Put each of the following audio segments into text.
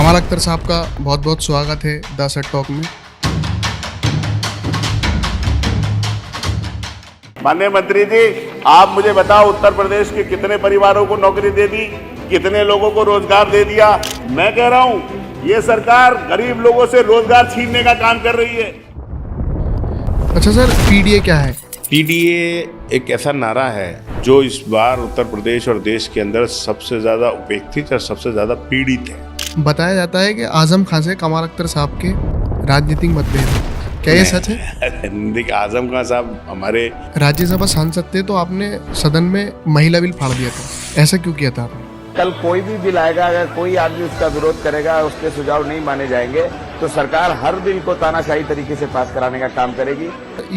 कमाल अख्तर साहब का बहुत बहुत स्वागत है द सेट टॉक में। माननीय मंत्री जी, आप मुझे बताओ, उत्तर प्रदेश के कितने परिवारों को नौकरी दे दी, कितने लोगों को रोजगार दे दिया। मैं कह रहा हूं ये सरकार गरीब लोगों से रोजगार छीनने का काम कर रही है। अच्छा सर, पीडीए क्या है? पीडीए एक ऐसा नारा है जो इस बार उत्तर प्रदेश और देश के अंदर सबसे ज्यादा उपेक्षित और सबसे ज्यादा पीड़ित है। बताया जाता है कि आजम खान से कमाल अख्तर साहब के राजनीतिक मतभेद है, क्या ये सच है? देखिए, आजम खान साहब हमारे राज्यसभा सांसद थे तो आपने सदन में महिला बिल फाड़ दिया था, ऐसा क्यों किया था आपने? कल कोई भी बिल आएगा, अगर कोई आदमी उसका विरोध करेगा, उसके सुझाव नहीं माने जाएंगे तो सरकार हर बिल को तानाशाही तरीके से पास कराने का काम करेगी।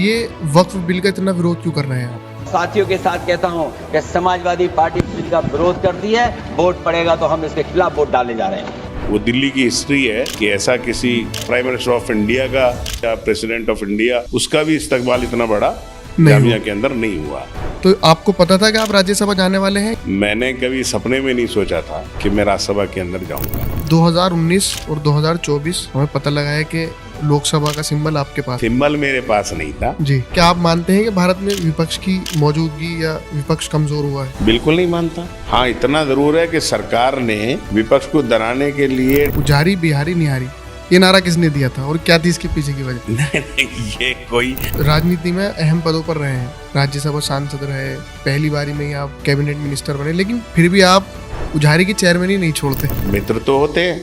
ये वक्फ बिल का इतना विरोध क्यों कर रहे हैं आप? साथियों के साथ कहता हूं कि समाजवादी पार्टी बिल का विरोध करती है, वोट पड़ेगा तो हम इसके खिलाफ वोट डालने जा रहे हैं। वो दिल्ली की हिस्ट्री है कि ऐसा किसी प्राइम मिनिस्टर ऑफ इंडिया का या प्रेसिडेंट ऑफ इंडिया उसका भी इस्तेमाल इतना बड़ा जामिया के अंदर नहीं हुआ। तो आपको पता था कि आप राज्यसभा जाने वाले हैं? मैंने कभी सपने में नहीं सोचा था कि मैं राज्यसभा के अंदर जाऊंगा। 2019 और 2024 हमें पता लगा है कि लोकसभा का सिंबल आपके पास है। सिंबल मेरे पास नहीं था। जी, क्या आप मानते हैं कि भारत में विपक्ष की मौजूदगी या विपक्ष कमजोर हुआ है? बिल्कुल नहीं मानता। हाँ, इतना जरूर है कि सरकार ने विपक्ष को दराने के लिए उजारी बिहारी निहारी ये नारा किसने दिया था और क्या थी इसके पीछे की वजह? नहीं, ये कोई राजनीति में अहम पदों पर रहे हैं, राज्यसभा सांसद रहे, पहली बारी में ही आप कैबिनेट मिनिस्टर बने, लेकिन फिर भी आप उजारी की चेयरमैन ही नहीं छोड़ते। मित्र तो होते हैं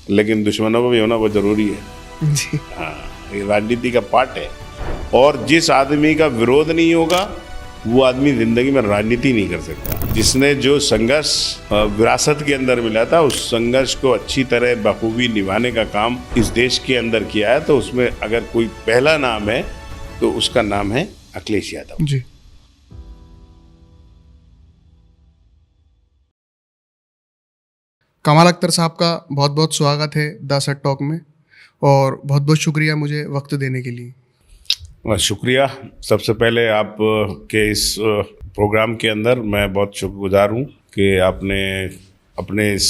लेकिन दुश्मनों को भी होना बहुत जरूरी है। जी हाँ, ये राजनीति का पार्ट है। और जिस आदमी का विरोध नहीं होगा वो आदमी जिंदगी में राजनीति नहीं कर सकता। जिसने जो संघर्ष विरासत के अंदर मिला था, उस संघर्ष को अच्छी तरह बखूबी निभाने का काम इस देश के अंदर किया है, तो उसमें अगर कोई पहला नाम है तो उसका नाम है अखिलेश यादव जी। कमाल अख्तर साहब का बहुत बहुत स्वागत है द सेट टॉक में और बहुत बहुत शुक्रिया मुझे वक्त देने के लिए। शुक्रिया। सबसे पहले आप के इस प्रोग्राम के अंदर मैं बहुत शुक्रगुजार हूँ कि आपने अपने इस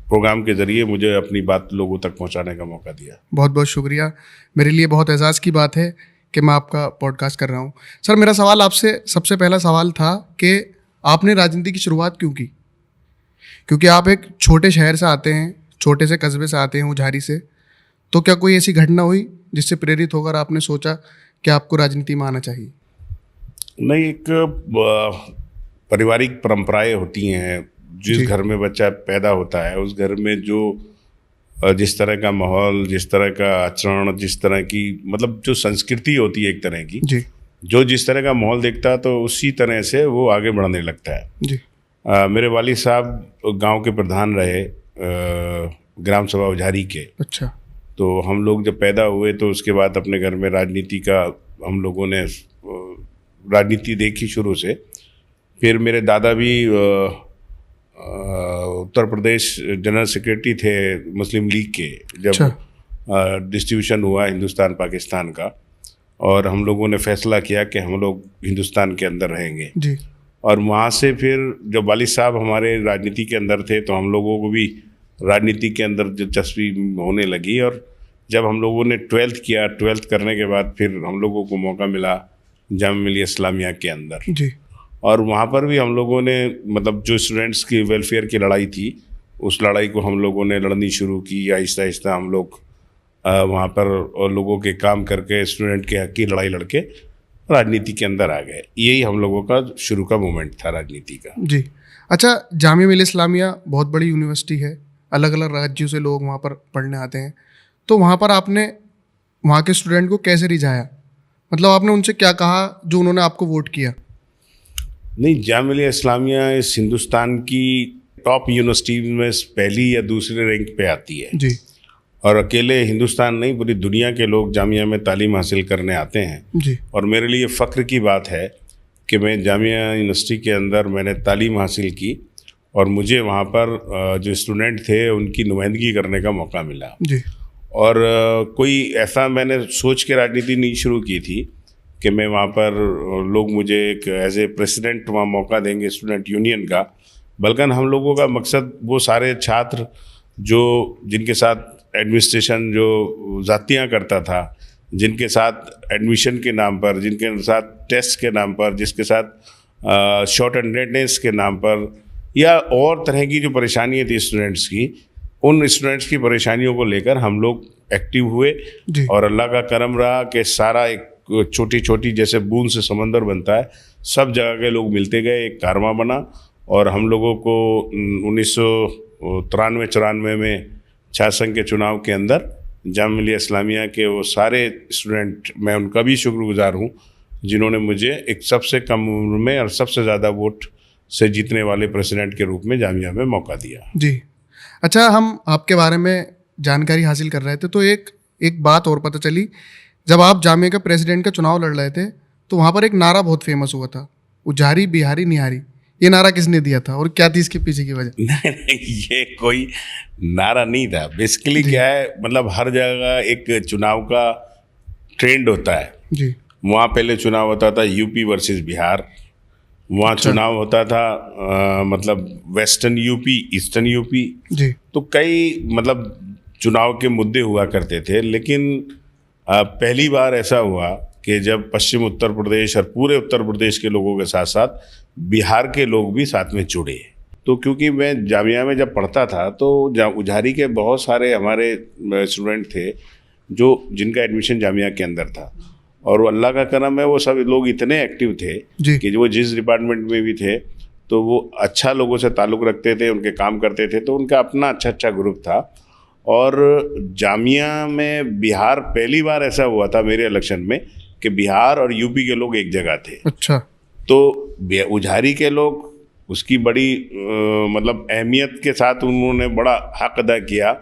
प्रोग्राम के ज़रिए मुझे अपनी बात लोगों तक पहुँचाने का मौका दिया। बहुत बहुत शुक्रिया। मेरे लिए बहुत एजाज़ की बात है कि मैं आपका पॉडकास्ट कर रहा हूँ। सर, मेरा सवाल आपसे सबसे पहला सवाल था कि आपने राजनीति की शुरुआत क्यों की? क्योंकि आप एक छोटे शहर से आते हैं, छोटे से कस्बे से आते हैं, उजारी से, तो क्या कोई ऐसी घटना हुई जिससे प्रेरित होकर आपने सोचा कि आपको राजनीति में आना चाहिए? नहीं, एक पारिवारिक परंपराएं होती हैं। जिस घर में बच्चा पैदा होता है उस घर में जो जिस तरह का माहौल, जिस तरह का आचरण, जिस तरह की मतलब जो संस्कृति होती है एक तरह की जी, जो जिस तरह का माहौल देखता है तो उसी तरह से वो आगे बढ़ने लगता है। जी, मेरे वालिद साहब गांव के प्रधान रहे, ग्राम सभा उजारी के। अच्छा। तो हम लोग जब पैदा हुए तो उसके बाद अपने घर में राजनीति का हम लोगों ने राजनीति देखी शुरू से। फिर मेरे दादा भी उत्तर प्रदेश जनरल सेक्रेटरी थे मुस्लिम लीग के, जब डिस्ट्रीब्यूशन हुआ हिंदुस्तान पाकिस्तान का, और हम लोगों ने फैसला किया कि हम लोग हिंदुस्तान के अंदर रहेंगे जी। और वहाँ से फिर जब वालिद साहब हमारे राजनीति के अंदर थे तो हम लोगों को भी राजनीति के अंदर दिलचस्पी होने लगी। और जब हम लोगों ने 12th किया, 12th करने के बाद फिर हम लोगों को मौका मिला जामिया मिलिया इस्लामिया के अंदर जी। और वहाँ पर भी हम लोगों ने मतलब जो स्टूडेंट्स की वेलफेयर की लड़ाई थी उस लड़ाई को हम लोगों ने लड़नी शुरू की। आहिस्ता आहिस्ता हम लोग वहाँ पर लोगों के काम करके स्टूडेंट के हक की लड़ाई लड़के राजनीति के अंदर आ गए। यही हम लोगों का शुरू का मोमेंट था राजनीति का। जी। अच्छा, जामिया मिलिया इस्लामिया बहुत बड़ी यूनिवर्सिटी है, अलग अलग राज्यों से लोग वहाँ पर पढ़ने आते हैं, तो वहाँ पर आपने वहाँ के स्टूडेंट को कैसे रिझाया? मतलब आपने उनसे क्या कहा जो उन्होंने आपको वोट किया? नहीं, जामिया मिलिया इस्लामिया इस हिंदुस्तान की टॉप यूनिवर्सिटी में पहली या दूसरे रैंक पे आती है जी। और अकेले हिंदुस्तान नहीं पूरी दुनिया के लोग जामिया में तालीम हासिल करने आते हैं जी। और मेरे लिए फ़ख्र की बात है कि मैं जामिया यूनिवर्सिटी के अंदर मैंने तालीम हासिल की और मुझे वहाँ पर जो स्टूडेंट थे उनकी नुमाइंदगी करने का मौका मिला। जी। और कोई ऐसा मैंने सोच के राजनीति नहीं शुरू की थी कि मैं वहाँ पर लोग मुझे एक एज ए प्रेसिडेंट वहाँ मौका देंगे स्टूडेंट यूनियन का, बल्कि हम लोगों का मकसद वो सारे छात्र जो जिनके साथ एडमिनिस्ट्रेशन जो जातियाँ करता था, जिनके साथ एडमिशन के नाम पर, जिनके साथ टेस्ट के नाम पर, जिसके साथ शॉर्ट अटेंडेंस के नाम पर या और तरह की जो परेशानियाँ थी स्टूडेंट्स की, उन स्टूडेंट्स की परेशानियों को लेकर हम लोग एक्टिव हुए जी। और अल्लाह का करम रहा कि सारा एक छोटी छोटी जैसे बूंद से समंदर बनता है, सब जगह के लोग मिलते गए, एक कारवां बना और हम लोगों को 1993-94 में छात्र संघ के चुनाव के अंदर जामिया मिलिया इस्लामिया के वो सारे स्टूडेंट, मैं उनका भी शुक्रगुजार हूँ जिन्होंने मुझे एक सबसे कम उम्र में और सबसे ज़्यादा वोट से जीतने वाले प्रेसिडेंट के रूप में जामिया में मौका दिया। जी। अच्छा, हम आपके बारे में जानकारी हासिल कर रहे थे तो एक बात और पता चली, जब आप जामिया का प्रेसिडेंट का चुनाव लड़ रहे थे तो वहाँ पर एक नारा बहुत फेमस हुआ था, उजारी बिहारी निहारी। ये नारा किसने दिया था और क्या थी इसके पीछे की वजह? नहीं, ये कोई नारा नहीं था। बेसिकली क्या है, मतलब हर जगह एक चुनाव का ट्रेंड होता है जी। वहाँ पहले चुनाव होता था यूपी वर्सेस बिहार, वहाँ अच्छा। चुनाव होता था मतलब वेस्टर्न यूपी, ईस्टर्न यूपी, जी। तो कई मतलब चुनाव के मुद्दे हुआ करते थे। लेकिन पहली बार ऐसा हुआ कि जब पश्चिम उत्तर प्रदेश और पूरे उत्तर प्रदेश के लोगों के साथ साथ बिहार के लोग भी साथ में जुड़े। तो क्योंकि मैं जामिया में जब पढ़ता था तो उजारी के बहुत सारे हमारे स्टूडेंट थे जो जिनका एडमिशन जामिया के अंदर था, और वो अल्लाह का करम है वो सब लोग इतने एक्टिव थे जी। कि वो जिस डिपार्टमेंट में भी थे तो वो अच्छा लोगों से ताल्लुक़ रखते थे, उनके काम करते थे, तो उनका अपना अच्छा ग्रुप था। और जामिया में बिहार पहली बार ऐसा हुआ था मेरे इलेक्शन में कि बिहार और यूपी के लोग एक जगह थे। अच्छा। तो उजारी के लोग उसकी बड़ी मतलब अहमियत के साथ उन्होंने बड़ा हक अदा किया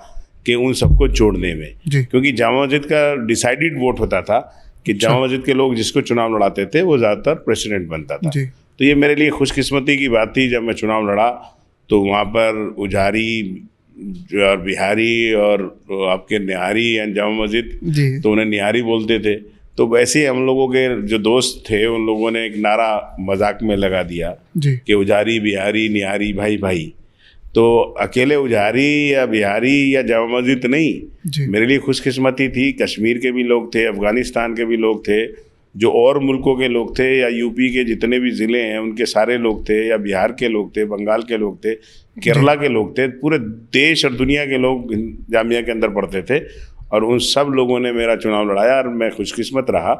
कि उन सबको जोड़ने में, जी। क्योंकि जामा मस्जिद का डिसाइडेड वोट होता था कि जामा मस्जिद के लोग जिसको चुनाव लड़ाते थे वो ज़्यादातर प्रेसिडेंट बनता था। जी। तो ये मेरे लिए खुशकिस्मती की बात थी। जब मैं चुनाव लड़ा तो वहाँ पर उजारी और बिहारी और आपके निहारी या जामा मस्जिद, जी। तो उन्हें निहारी बोलते थे। तो वैसे ही हम लोगों के जो दोस्त थे उन लोगों ने एक नारा मजाक में लगा दिया जी। कि उजारी बिहारी निहारी भाई भाई। तो अकेले उजारी या बिहारी या जामा मस्जिद नहीं, जी। मेरे लिए खुशकिस्मती थी कश्मीर के भी लोग थे, अफ़गानिस्तान के भी लोग थे, जो और मुल्कों के लोग थे, या यूपी के जितने भी ज़िले हैं उनके सारे लोग थे, या बिहार के लोग थे, बंगाल के लोग थे, केरला के लोग थे, पूरे देश और दुनिया के लोग जामिया के अंदर पढ़ते थे। और उन सब लोगों ने मेरा चुनाव लड़ाया और मैं खुशकिस्मत रहा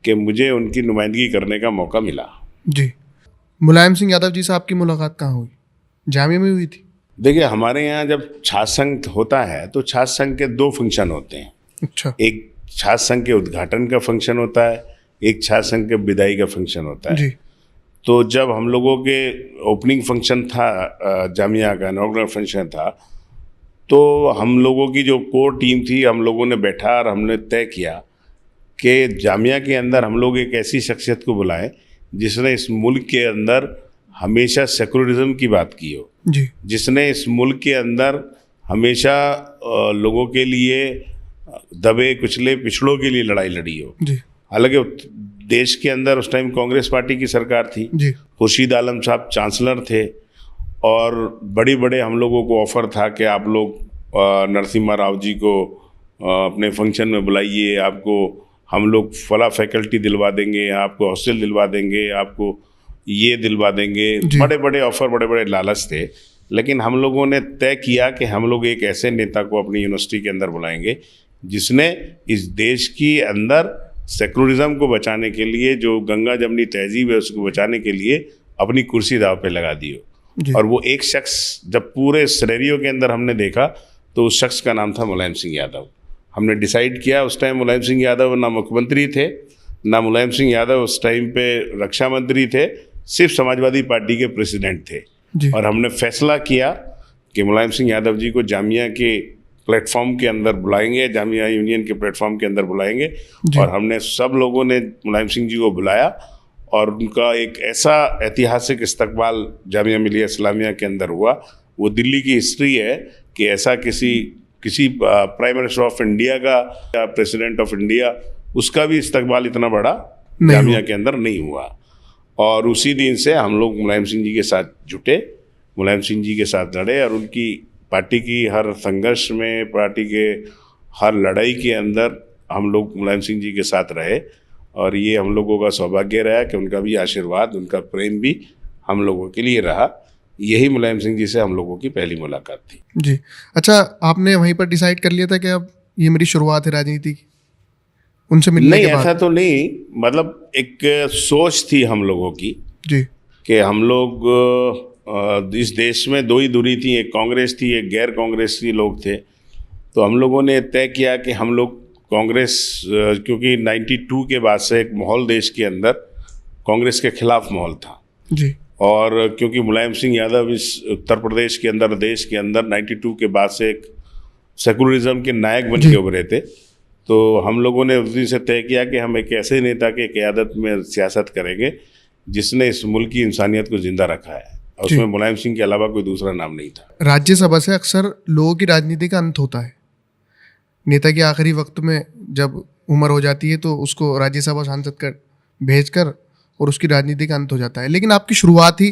कि मुझे उनकी नुमाइंदगी करने का मौका मिला। जी। मुलायम सिंह यादव जी से आपकी मुलाकात कहाँ हुई? जामिया में हुई थी? देखिए, हमारे यहाँ जब छात्र संघ होता है तो छात्र संघ के 2 फंक्शन होते हैं। अच्छा। एक छात्र संघ के उद्घाटन का फंक्शन होता है, एक छात्र संघ के विदाई का फंक्शन होता है। जी। तो जब हम लोगों के ओपनिंग फंक्शन था, जामिया का इनॉग्रेशन फंक्शन था, तो हम लोगों की जो कोर टीम थी, हम लोगों ने बैठा और हमने तय किया कि जामिया के अंदर हम लोग एक ऐसी शख्सियत को बुलाएं जिसने इस मुल्क के अंदर हमेशा सेकुलरिज्म की बात की हो, जी। जिसने इस मुल्क के अंदर हमेशा लोगों के लिए दबे कुचले पिछड़ों के लिए लड़ाई लड़ी हो। जी। हालांकि देश के अंदर उस टाइम कांग्रेस पार्टी की सरकार थी, जी। खुर्शीद आलम साहब चांसलर थे, और बड़े हम लोगों को ऑफ़र था कि आप लोग नरसिम्हा राव जी को अपने फंक्शन में बुलाइए, आपको हम लोग फला फैकल्टी दिलवा देंगे, आपको हॉस्टल दिलवा देंगे, आपको ये दिलवा देंगे। बड़े ऑफ़र, बड़े लालच थे। लेकिन हम लोगों ने तय किया कि हम लोग एक ऐसे नेता को अपनी यूनिवर्सिटी के अंदर बुलाएंगे जिसने इस देश की अंदर सेकुलरिज्म को बचाने के लिए, जो गंगा जमनी तहजीब है उसको बचाने के लिए अपनी कुर्सी दाव पे लगा दी हो। और वो एक शख्स जब पूरे सिनेरियो के अंदर हमने देखा तो उस शख्स का नाम था मुलायम सिंह यादव। हमने डिसाइड किया, उस टाइम मुलायम सिंह यादव ना मुख्यमंत्री थे, ना मुलायम सिंह यादव उस टाइम पे रक्षा मंत्री थे, सिर्फ समाजवादी पार्टी के प्रेसिडेंट थे। और हमने फैसला किया कि मुलायम सिंह यादव जी को जामिया के प्लेटफॉर्म के अंदर बुलाएंगे, जामिया यूनियन के प्लेटफॉर्म के अंदर बुलाएंगे। और हमने सब लोगों ने मुलायम सिंह जी को बुलाया और उनका एक ऐसा ऐतिहासिक इस्तकबाल जामिया मिलिया इस्लामिया के अंदर हुआ। वो दिल्ली की हिस्ट्री है कि ऐसा किसी प्राइम मिनिस्टर ऑफ इंडिया का या प्रेसिडेंट ऑफ इंडिया उसका भी इस्तकबाल इतना बड़ा जामिया के अंदर नहीं हुआ। और उसी दिन से हम लोग मुलायम सिंह जी के साथ जुटे, मुलायम सिंह जी के साथ लड़े और उनकी पार्टी की हर संघर्ष में, पार्टी के हर लड़ाई के अंदर हम लोग मुलायम सिंह जी के साथ रहे और ये हम लोगों का सौभाग्य रहा कि उनका भी आशीर्वाद, उनका प्रेम भी हम लोगों के लिए रहा। यही मुलायम सिंह जी से हम लोगों की पहली मुलाकात थी। जी, अच्छा, आपने वहीं पर डिसाइड कर लिया था कि अब ये मेरी शुरुआत है राजनीति की, उनसे मिलने नहीं, के बाद? ऐसा तो नहीं, मतलब एक सोच थी हम लोगों की जी कि हम लोग इस देश में दो ही दूरी थी, एक कांग्रेस थी, एक गैर कांग्रेसी लोग थे। तो हम लोगों ने तय किया कि हम लोग कांग्रेस, क्योंकि 92 के बाद से एक माहौल देश के अंदर कांग्रेस के खिलाफ माहौल था जी, और क्योंकि मुलायम सिंह यादव इस उत्तर प्रदेश के अंदर, देश के अंदर 92 के बाद से एक सेकुलरिज्म के नायक बन के उभरे थे, तो हम लोगों ने उस दिन से तय किया कि हम एक ऐसे नेता की क़यादत में सियासत करेंगे जिसने इस मुल्क की इंसानियत को जिंदा रखा है, और उसमें मुलायम सिंह के अलावा कोई दूसरा नाम नहीं था। राज्यसभा से अक्सर लोगों की राजनीति का अंत होता है। नेता के आखिरी वक्त में जब उम्र हो जाती है तो उसको राज्यसभा सांसद कर भेजकर और उसकी राजनीति का अंत हो जाता है, लेकिन आपकी शुरुआत ही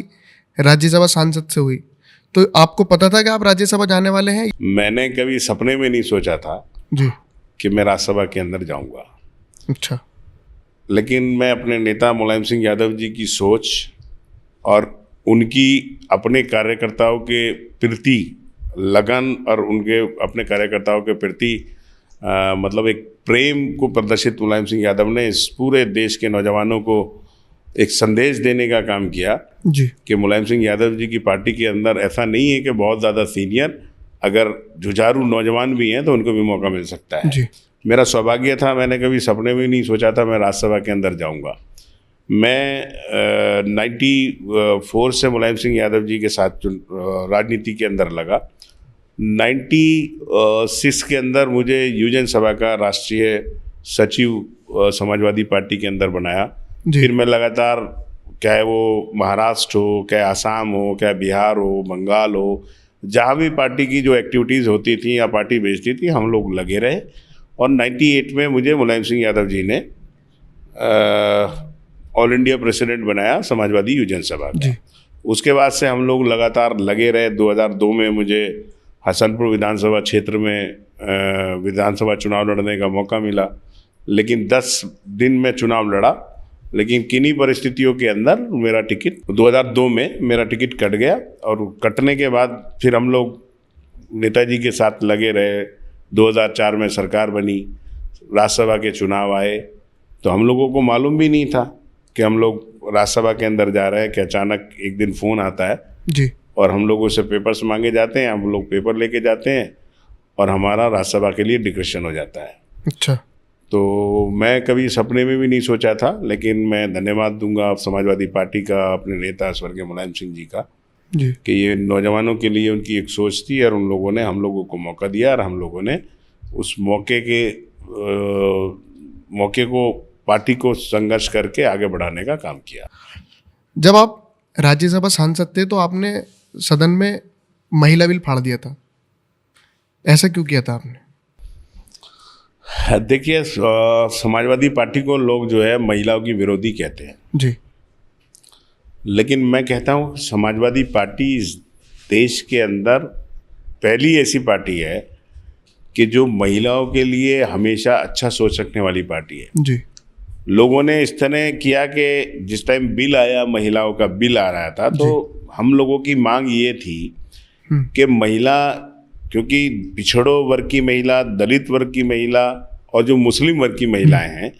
राज्यसभा सांसद से हुई, तो आपको पता था कि आप राज्यसभा जाने वाले हैं? मैंने कभी सपने में नहीं सोचा था जी कि मैं राज्यसभा के अंदर जाऊंगा, अच्छा, लेकिन मैं अपने नेता मुलायम सिंह यादव जी की सोच और उनकी अपने कार्यकर्ताओं के प्रति लगन और उनके अपने कार्यकर्ताओं के प्रति मतलब एक प्रेम को प्रदर्शित मुलायम सिंह यादव ने इस पूरे देश के नौजवानों को एक संदेश देने का काम किया जी कि मुलायम सिंह यादव जी की पार्टी के अंदर ऐसा नहीं है कि बहुत ज़्यादा सीनियर, अगर जुझारू नौजवान भी हैं तो उनको भी मौका मिल सकता है। जी, मेरा सौभाग्य था, मैंने कभी सपने में नहीं सोचा था मैं राज्यसभा के अंदर जाऊंगा। मैं 94 से मुलायम सिंह यादव जी के साथ राजनीति के अंदर लगा। 96 के अंदर मुझे युवजन सभा का राष्ट्रीय सचिव समाजवादी पार्टी के अंदर बनाया। फिर मैं लगातार, चाहे वो महाराष्ट्र हो, चाहे आसाम हो, चाहे बिहार हो, बंगाल हो, जहाँ भी पार्टी की जो एक्टिविटीज़ होती थी या पार्टी भेजती थी, हम लोग लगे रहे। और 98 में मुझे मुलायम सिंह यादव जी ने ऑल इंडिया प्रेसिडेंट बनाया समाजवादी युवजन सभा का। उसके बाद से हम लोग लगातार लगे रहे। 2002 में मुझे हसनपुर विधानसभा क्षेत्र में विधानसभा चुनाव लड़ने का मौका मिला, लेकिन 10 दिन में चुनाव लड़ा, लेकिन किन्हीं परिस्थितियों के अंदर मेरा टिकट 2002 में मेरा टिकट कट गया। और कटने के बाद फिर हम लोग नेताजी के साथ लगे रहे। 2004 में सरकार बनी, राज्यसभा के चुनाव आए, तो हम लोगों को मालूम भी नहीं था कि हम लोग राज्यसभा के अंदर जा रहे हैं कि अचानक एक दिन फ़ोन आता है जी, और हम लोगों से पेपर्स मांगे जाते हैं, हम लोग पेपर लेके जाते हैं और हमारा राज्यसभा के लिए डिक्रेशन हो जाता है। अच्छा, तो मैं कभी सपने में भी नहीं सोचा था, लेकिन मैं धन्यवाद दूंगा समाजवादी पार्टी का, अपने नेता स्वर्गीय मुलायम सिंह जी का, जी कि ये नौजवानों के लिए उनकी एक सोच थी और उन लोगों ने हम लोगों को मौका दिया और हम लोगों ने उस मौके को पार्टी को संघर्ष करके आगे बढ़ाने का काम किया। जब आप राज्यसभा सांसद थे तो आपने सदन में महिला बिल फाड़ दिया था, ऐसा क्यों किया था आपने? देखिए, समाजवादी पार्टी को लोग जो है महिलाओं की विरोधी कहते हैं जी, लेकिन मैं कहता हूँ समाजवादी पार्टी इस देश के अंदर पहली ऐसी पार्टी है कि जो महिलाओं के लिए हमेशा अच्छा सोच रखने वाली पार्टी है। जी लोगों ने इस तरह किया कि जिस टाइम बिल आया, महिलाओं का बिल आ रहा था, तो हम लोगों की मांग ये थी कि महिला, क्योंकि पिछड़ो वर्ग की महिला, दलित वर्ग की महिला और जो मुस्लिम वर्ग की महिलाएं हैं,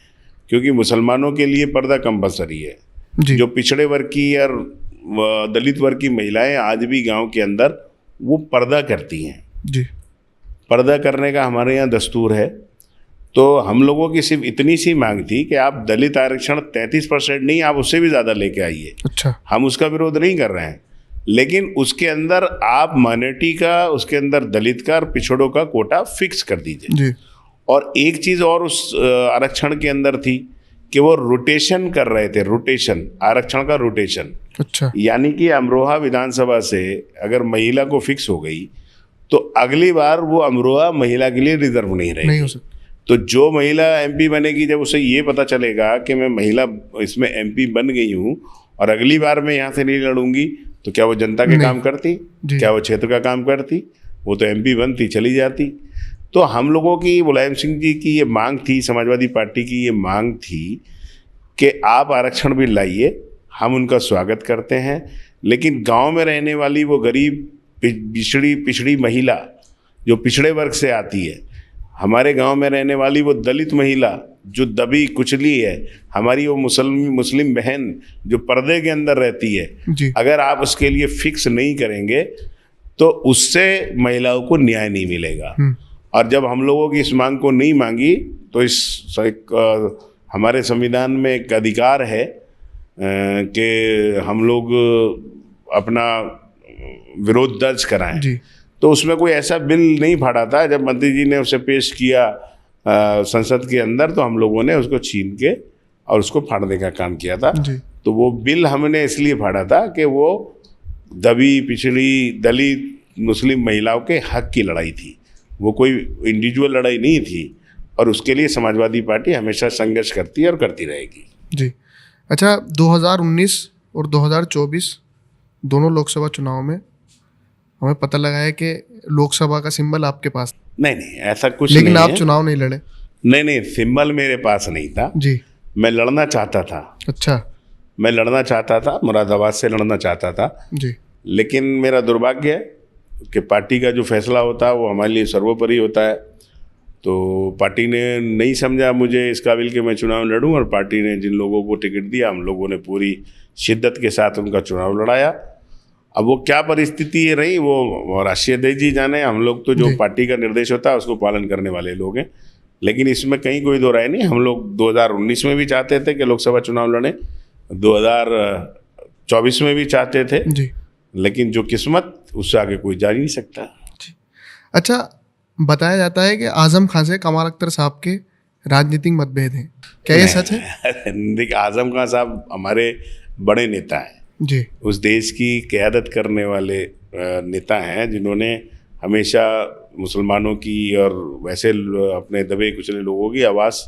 क्योंकि मुसलमानों के लिए पर्दा कंपलसरी है, जो पिछड़े वर्ग की और दलित वर्ग की महिलाएं आज भी गांव के अंदर वो पर्दा करती हैं। जी, पर्दा करने का हमारे यहाँ दस्तूर है। तो हम लोगों की सिर्फ इतनी सी मांग थी कि आप दलित आरक्षण 33% नहीं, आप उससे भी ज़्यादा लेके आइए। अच्छा, हम उसका विरोध नहीं कर रहे हैं, लेकिन उसके अंदर आप माइनॉरिटी का, उसके अंदर दलित का और पिछड़ों का कोटा फिक्स कर दीजिए। जी, और एक चीज़ और उस आरक्षण के अंदर थी कि वो रोटेशन कर रहे थे, रोटेशन, आरक्षण का रोटेशन। अच्छा, यानी कि अमरोहा विधानसभा से अगर महिला को फिक्स हो गई तो अगली बार वो अमरोहा महिला के लिए रिजर्व नहीं रहेगी। नहीं हो सकता। तो जो महिला एमपी बनेगी, जब उसे ये पता चलेगा कि मैं महिला इसमें एमपी बन गई हूँ और अगली बार मैं यहाँ से नहीं लड़ूंगी, तो क्या वो जनता के काम करती, क्या वो क्षेत्र का काम करती? वो तो MP बनती, चली जाती। तो हम लोगों की, मुलायम सिंह जी की ये मांग थी, समाजवादी पार्टी की ये मांग थी कि आप आरक्षण भी लाइए, हम उनका स्वागत करते हैं, लेकिन गांव में रहने वाली वो गरीब पिछड़ी महिला जो पिछड़े वर्ग से आती है, हमारे गांव में रहने वाली वो दलित महिला जो दबी कुचली है, हमारी वो मुस्लिम बहन जो पर्दे के अंदर रहती है, अगर आप उसके लिए फिक्स नहीं करेंगे तो उससे महिलाओं को न्याय नहीं मिलेगा। और जब हम लोगों की इस मांग को नहीं मांगी तो हमारे संविधान में एक अधिकार है कि हम लोग अपना विरोध दर्ज कराएं। तो उसमें कोई ऐसा बिल नहीं फाड़ा था। जब मंत्री जी ने उसे पेश किया संसद के अंदर, तो हम लोगों ने उसको छीन के और उसको फाड़ने का काम किया था। तो वो बिल हमने इसलिए फाड़ा था कि वो दबी पिछड़ी दलित मुस्लिम महिलाओं के हक की लड़ाई थी, वो कोई इंडिविजुअल लड़ाई नहीं थी। और उसके लिए समाजवादी पार्टी हमेशा संघर्ष करती है और करती रहेगी। जी। अच्छा, 2019 और 2024 दोनों लोकसभा चुनाव में हमें पता लगा है कि लोकसभा का सिंबल आपके पास नहीं ऐसा कुछ लेकिन नहीं आप है। चुनाव नहीं लड़े। नहीं, सिंबल मेरे पास नहीं था जी। मैं लड़ना चाहता था। अच्छा। मैं लड़ना चाहता था, मुरादाबाद से लड़ना चाहता था जी। लेकिन मेरा दुर्भाग्य है कि पार्टी का जो फैसला होता है वो हमारे लिए सर्वोपरि होता है। तो पार्टी ने नहीं समझा मुझे इस काबिल कि मैं चुनाव लड़ूं, और पार्टी ने जिन लोगों को टिकट दिया, हम लोगों ने पूरी शिद्दत के साथ उनका चुनाव लड़ाया। अब वो क्या परिस्थिति रही वो राष्ट्रीय अध्यक्ष जी जाने, हम लोग तो जो पार्टी का निर्देश होता है उसको पालन करने वाले लोग हैं। लेकिन इसमें कहीं कोई दो राय नहीं, हम लोग 2019 में भी चाहते थे कि लोकसभा चुनाव लड़ें, 2024 में भी चाहते थे जी। लेकिन जो किस्मत, उससे आगे कोई जा नहीं सकता। अच्छा, बताया जाता है कि आजम खान से कमाल अख्तर साहब के राजनीतिक मतभेद हैं, क्या ये सच है? देखिए, आजम खान साहब हमारे बड़े नेता हैं जी। उस देश की क़यादत करने वाले नेता हैं जिन्होंने हमेशा मुसलमानों की और वैसे अपने दबे कुचले लोगों की आवाज़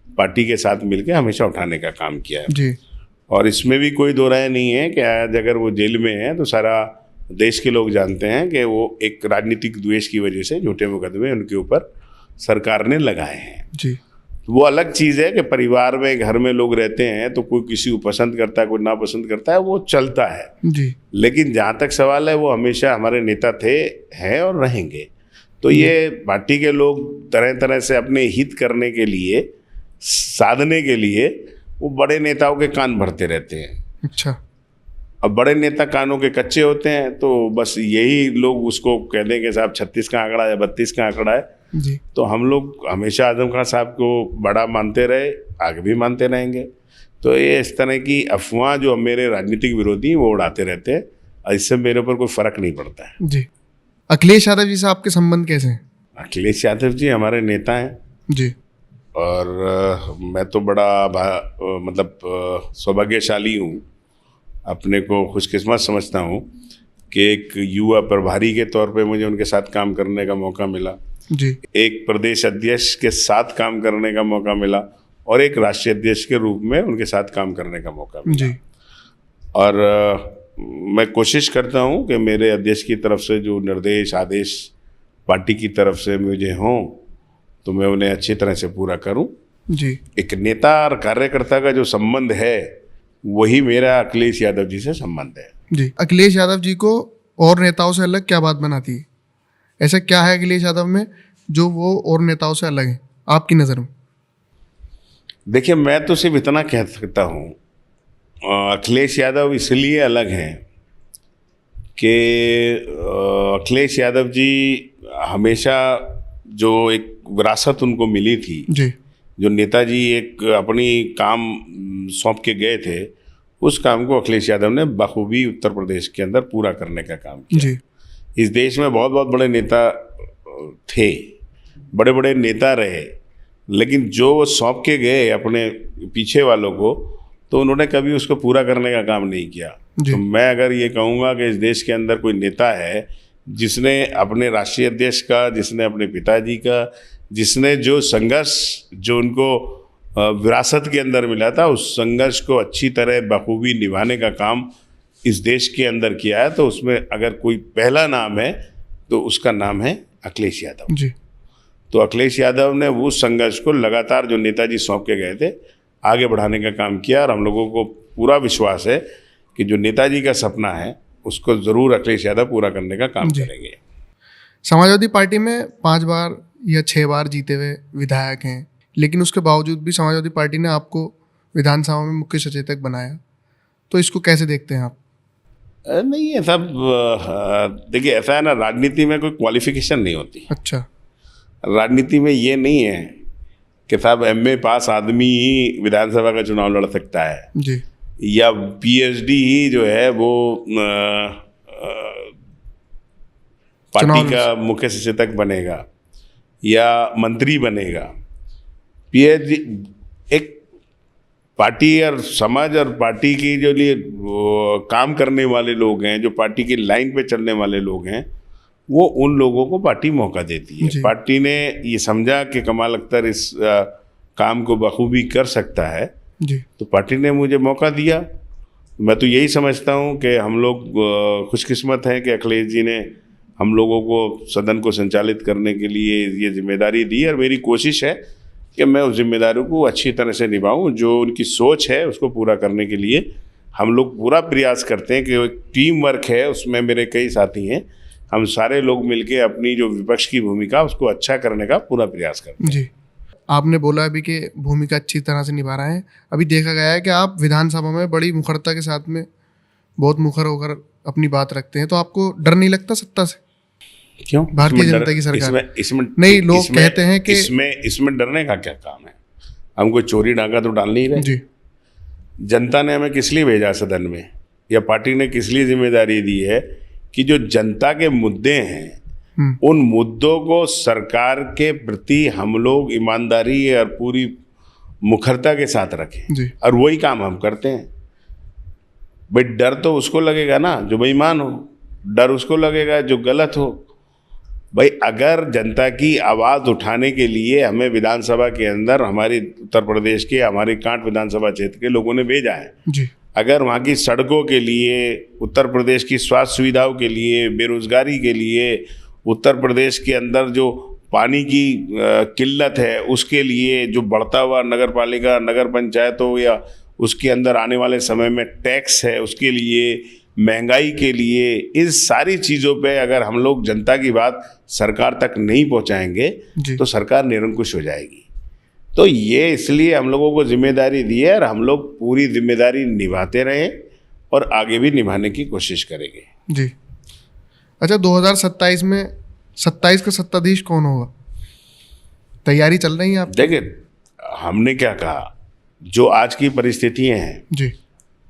पार्टी के साथ मिलकर हमेशा उठाने का काम किया है जी। और इसमें भी कोई दो राय नहीं है कि आज अगर वो जेल में है तो सारा देश के लोग जानते हैं कि वो एक राजनीतिक द्वेष की वजह से झूठे मुकदमे उनके ऊपर सरकार ने लगाए हैं। जी। वो अलग चीज़ है कि परिवार में, घर में लोग रहते हैं तो कोई किसी को पसंद करता है, कोई नापसंद करता है, वो चलता है जी। लेकिन जहाँ तक सवाल है, वो हमेशा हमारे नेता थे, हैं और रहेंगे। तो ये पार्टी के लोग तरह तरह से अपने हित करने के लिए, साधने के लिए वो बड़े नेताओं के कान भरते रहते हैं। अच्छा। अब बड़े नेता कानों के कच्चे होते हैं तो बस यही लोग उसको कह दें कि साहब 36 का आंकड़ा है, 32 का आंकड़ा है। जी। तो हम लोग हमेशा आजम खान साहब को बड़ा मानते रहे, आगे भी मानते रहेंगे। तो ये इस तरह की अफवाह जो मेरे राजनीतिक विरोधी वो उड़ाते रहते हैं, इससे मेरे ऊपर कोई फ़र्क नहीं पड़ता है। जी। अखिलेश यादव जी से आपके संबंध कैसे हैं? अखिलेश यादव जी हमारे नेता हैं जी। और मैं तो बड़ा सौभाग्यशाली हूँ, अपने को खुशकिस्मत समझता हूँ कि एक युवा प्रभारी के तौर पे मुझे उनके साथ काम करने का मौका मिला। जी। एक प्रदेश अध्यक्ष के साथ काम करने का मौका मिला और एक राष्ट्रीय अध्यक्ष के रूप में उनके साथ काम करने का मौका मिला। जी। और मैं कोशिश करता हूँ कि मेरे अध्यक्ष की तरफ से जो निर्देश आदेश पार्टी की तरफ से मुझे हों तो मैं उन्हें अच्छी तरह से पूरा करूँ। जी। एक नेता और कार्यकर्ता का जो संबंध है वही मेरा अखिलेश यादव जी से संबंध है। जी। अखिलेश यादव जी को और नेताओं से अलग क्या बात बनाती है? ऐसा क्या है अखिलेश यादव में जो वो और नेताओं से अलग है आपकी नज़र में? देखिए, मैं तो सिर्फ इतना कह सकता हूँ, अखिलेश यादव इसलिए अलग हैं कि अखिलेश यादव जी हमेशा जो एक विरासत उनको मिली थी, जी। जो नेताजी एक अपनी काम सौंप के गए थे, उस काम को अखिलेश यादव ने बखूबी उत्तर प्रदेश के अंदर पूरा करने का काम किया। जी। इस देश में बहुत बहुत बड़े नेता थे, बड़े बड़े नेता रहे, लेकिन जो वो सौंप के गए अपने पीछे वालों को, तो उन्होंने कभी उसको पूरा करने का काम नहीं किया। तो मैं अगर ये कहूँगा कि इस देश के अंदर कोई नेता है जिसने अपने राष्ट्रीय अध्यक्ष का, जिसने अपने पिताजी का, जिसने जो संघर्ष जो उनको विरासत के अंदर मिला था, उस संघर्ष को अच्छी तरह बखूबी निभाने का काम इस देश के अंदर किया है, तो उसमें अगर कोई पहला नाम है तो उसका नाम है अखिलेश यादव। जी। तो अखिलेश यादव ने उस संघर्ष को लगातार जो नेताजी सौंप के गए थे आगे बढ़ाने का काम किया, और हम लोगों को पूरा विश्वास है कि जो नेताजी का सपना है उसको ज़रूर अखिलेश यादव पूरा करने का काम करेंगे। समाजवादी पार्टी में 5 बार या 6 बार जीते हुए विधायक हैं, लेकिन उसके बावजूद भी समाजवादी पार्टी ने आपको विधानसभा में मुख्य सचेतक बनाया, तो इसको कैसे देखते हैं आप? नहीं, ये सब देखिए, ऐसा है ना, राजनीति में कोई क्वालिफिकेशन नहीं होती। अच्छा। राजनीति में ये नहीं है कि साहब MA पास आदमी ही विधानसभा का चुनाव लड़ सकता है, जी, या PhD ही जो है वो पार्टी का मुख्य सचेतक बनेगा या मंत्री बनेगा। PhD एक पार्टी और समाज और पार्टी की जो लिए काम करने वाले लोग हैं, जो पार्टी की लाइन पे चलने वाले लोग हैं, वो उन लोगों को पार्टी मौका देती है। पार्टी ने ये समझा कि कमाल अख्तर इस काम को बखूबी कर सकता है, जी, तो पार्टी ने मुझे मौका दिया। मैं तो यही समझता हूँ कि हम लोग खुशकिस्मत हैं कि अखिलेश जी ने हम लोगों को सदन को संचालित करने के लिए ये जिम्मेदारी दी, और मेरी कोशिश है कि मैं उस जिम्मेदारी को अच्छी तरह से निभाऊं। जो उनकी सोच है उसको पूरा करने के लिए हम लोग पूरा प्रयास करते हैं कि एक टीम वर्क है, उसमें मेरे कई साथी हैं, हम सारे लोग मिलके अपनी जो विपक्ष की भूमिका उसको अच्छा करने का पूरा प्रयास करते हैं। जी, आपने बोला अभी कि भूमिका अच्छी तरह से निभा रहे हैं। अभी देखा गया है कि आप विधानसभा में बड़ी मुखरता के साथ में बहुत मुखर होकर अपनी बात रखते हैं, तो आपको डर नहीं लगता सत्ता से? क्यों? भारतीय जनता की सरकार इसमें नहीं, लोग कहते हैं कि इसमें डरने का क्या काम है? हम कोई चोरी डाका तो डाल नहीं रहे। जी, जनता ने हमें किस लिए भेजा सदन में, या पार्टी ने किस लिए जिम्मेदारी दी है कि जो जनता के मुद्दे हैं उन मुद्दों को सरकार के प्रति हम लोग ईमानदारी और पूरी मुखरता के साथ रखें, जी, और वही काम हम करते हैं। भाई डर तो उसको लगेगा ना जो बेईमान हो, डर उसको लगेगा जो गलत हो। भाई अगर जनता की आवाज़ उठाने के लिए हमें विधानसभा के अंदर हमारी उत्तर प्रदेश के हमारे कांट विधानसभा क्षेत्र के लोगों ने भेजा है, जी, अगर वहाँ की सड़कों के लिए, उत्तर प्रदेश की स्वास्थ्य सुविधाओं के लिए, बेरोजगारी के लिए, उत्तर प्रदेश के अंदर जो पानी की किल्लत है उसके लिए, जो बढ़ता हुआ नगर पालिका, नगर पंचायतों या उसके अंदर आने वाले समय में टैक्स है उसके लिए, महंगाई के लिए, इस सारी चीज़ों पे अगर हम लोग जनता की बात सरकार तक नहीं पहुंचाएंगे तो सरकार निरंकुश हो जाएगी। तो ये इसलिए हम लोगों को जिम्मेदारी दी है, और हम लोग पूरी जिम्मेदारी निभाते रहें और आगे भी निभाने की कोशिश करेंगे। जी। अच्छा, 2027 में 27 का सत्ताधीश कौन होगा? तैयारी चल रही है आप? देखिए, हमने क्या कहा, जो आज की परिस्थितियाँ हैं, जी,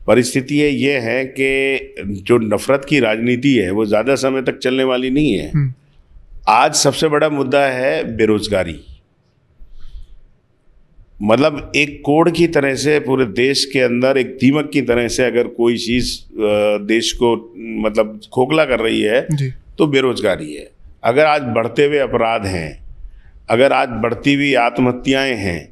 परिस्थितियाँ ये है कि जो नफरत की राजनीति है वो ज़्यादा समय तक चलने वाली नहीं है। आज सबसे बड़ा मुद्दा है बेरोजगारी। मतलब एक कोड़ की तरह से पूरे देश के अंदर, एक दीमक की तरह से अगर कोई चीज़ देश को मतलब खोखला कर रही है तो बेरोजगारी है। अगर आज बढ़ते हुए अपराध हैं, अगर आज बढ़ती हुई आत्महत्याएं हैं,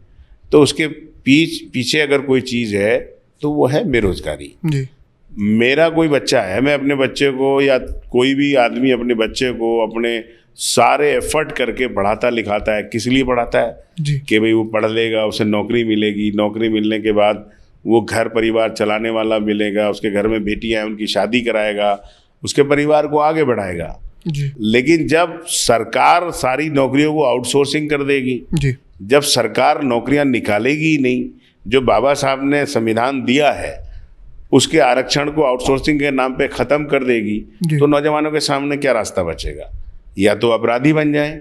तो उसके पीछे अगर कोई चीज़ है तो वो है बेरोजगारी। जी। मेरा कोई बच्चा है, मैं अपने बच्चे को, या कोई भी आदमी अपने बच्चे को अपने सारे एफर्ट करके पढ़ाता लिखाता है। किस लिए पढ़ाता है? कि भाई वो पढ़ लेगा, उसे नौकरी मिलेगी, नौकरी मिलने के बाद वो घर परिवार चलाने वाला मिलेगा, उसके घर में बेटियां हैं उनकी शादी कराएगा, उसके परिवार को आगे बढ़ाएगा। लेकिन जब सरकार सारी नौकरियों को आउटसोर्सिंग कर देगी, जब सरकार नौकरियां निकालेगी ही नहीं, जो बाबा साहब ने संविधान दिया है उसके आरक्षण को आउटसोर्सिंग के नाम पे ख़त्म कर देगी, तो नौजवानों के सामने क्या रास्ता बचेगा? या तो अपराधी बन जाएं,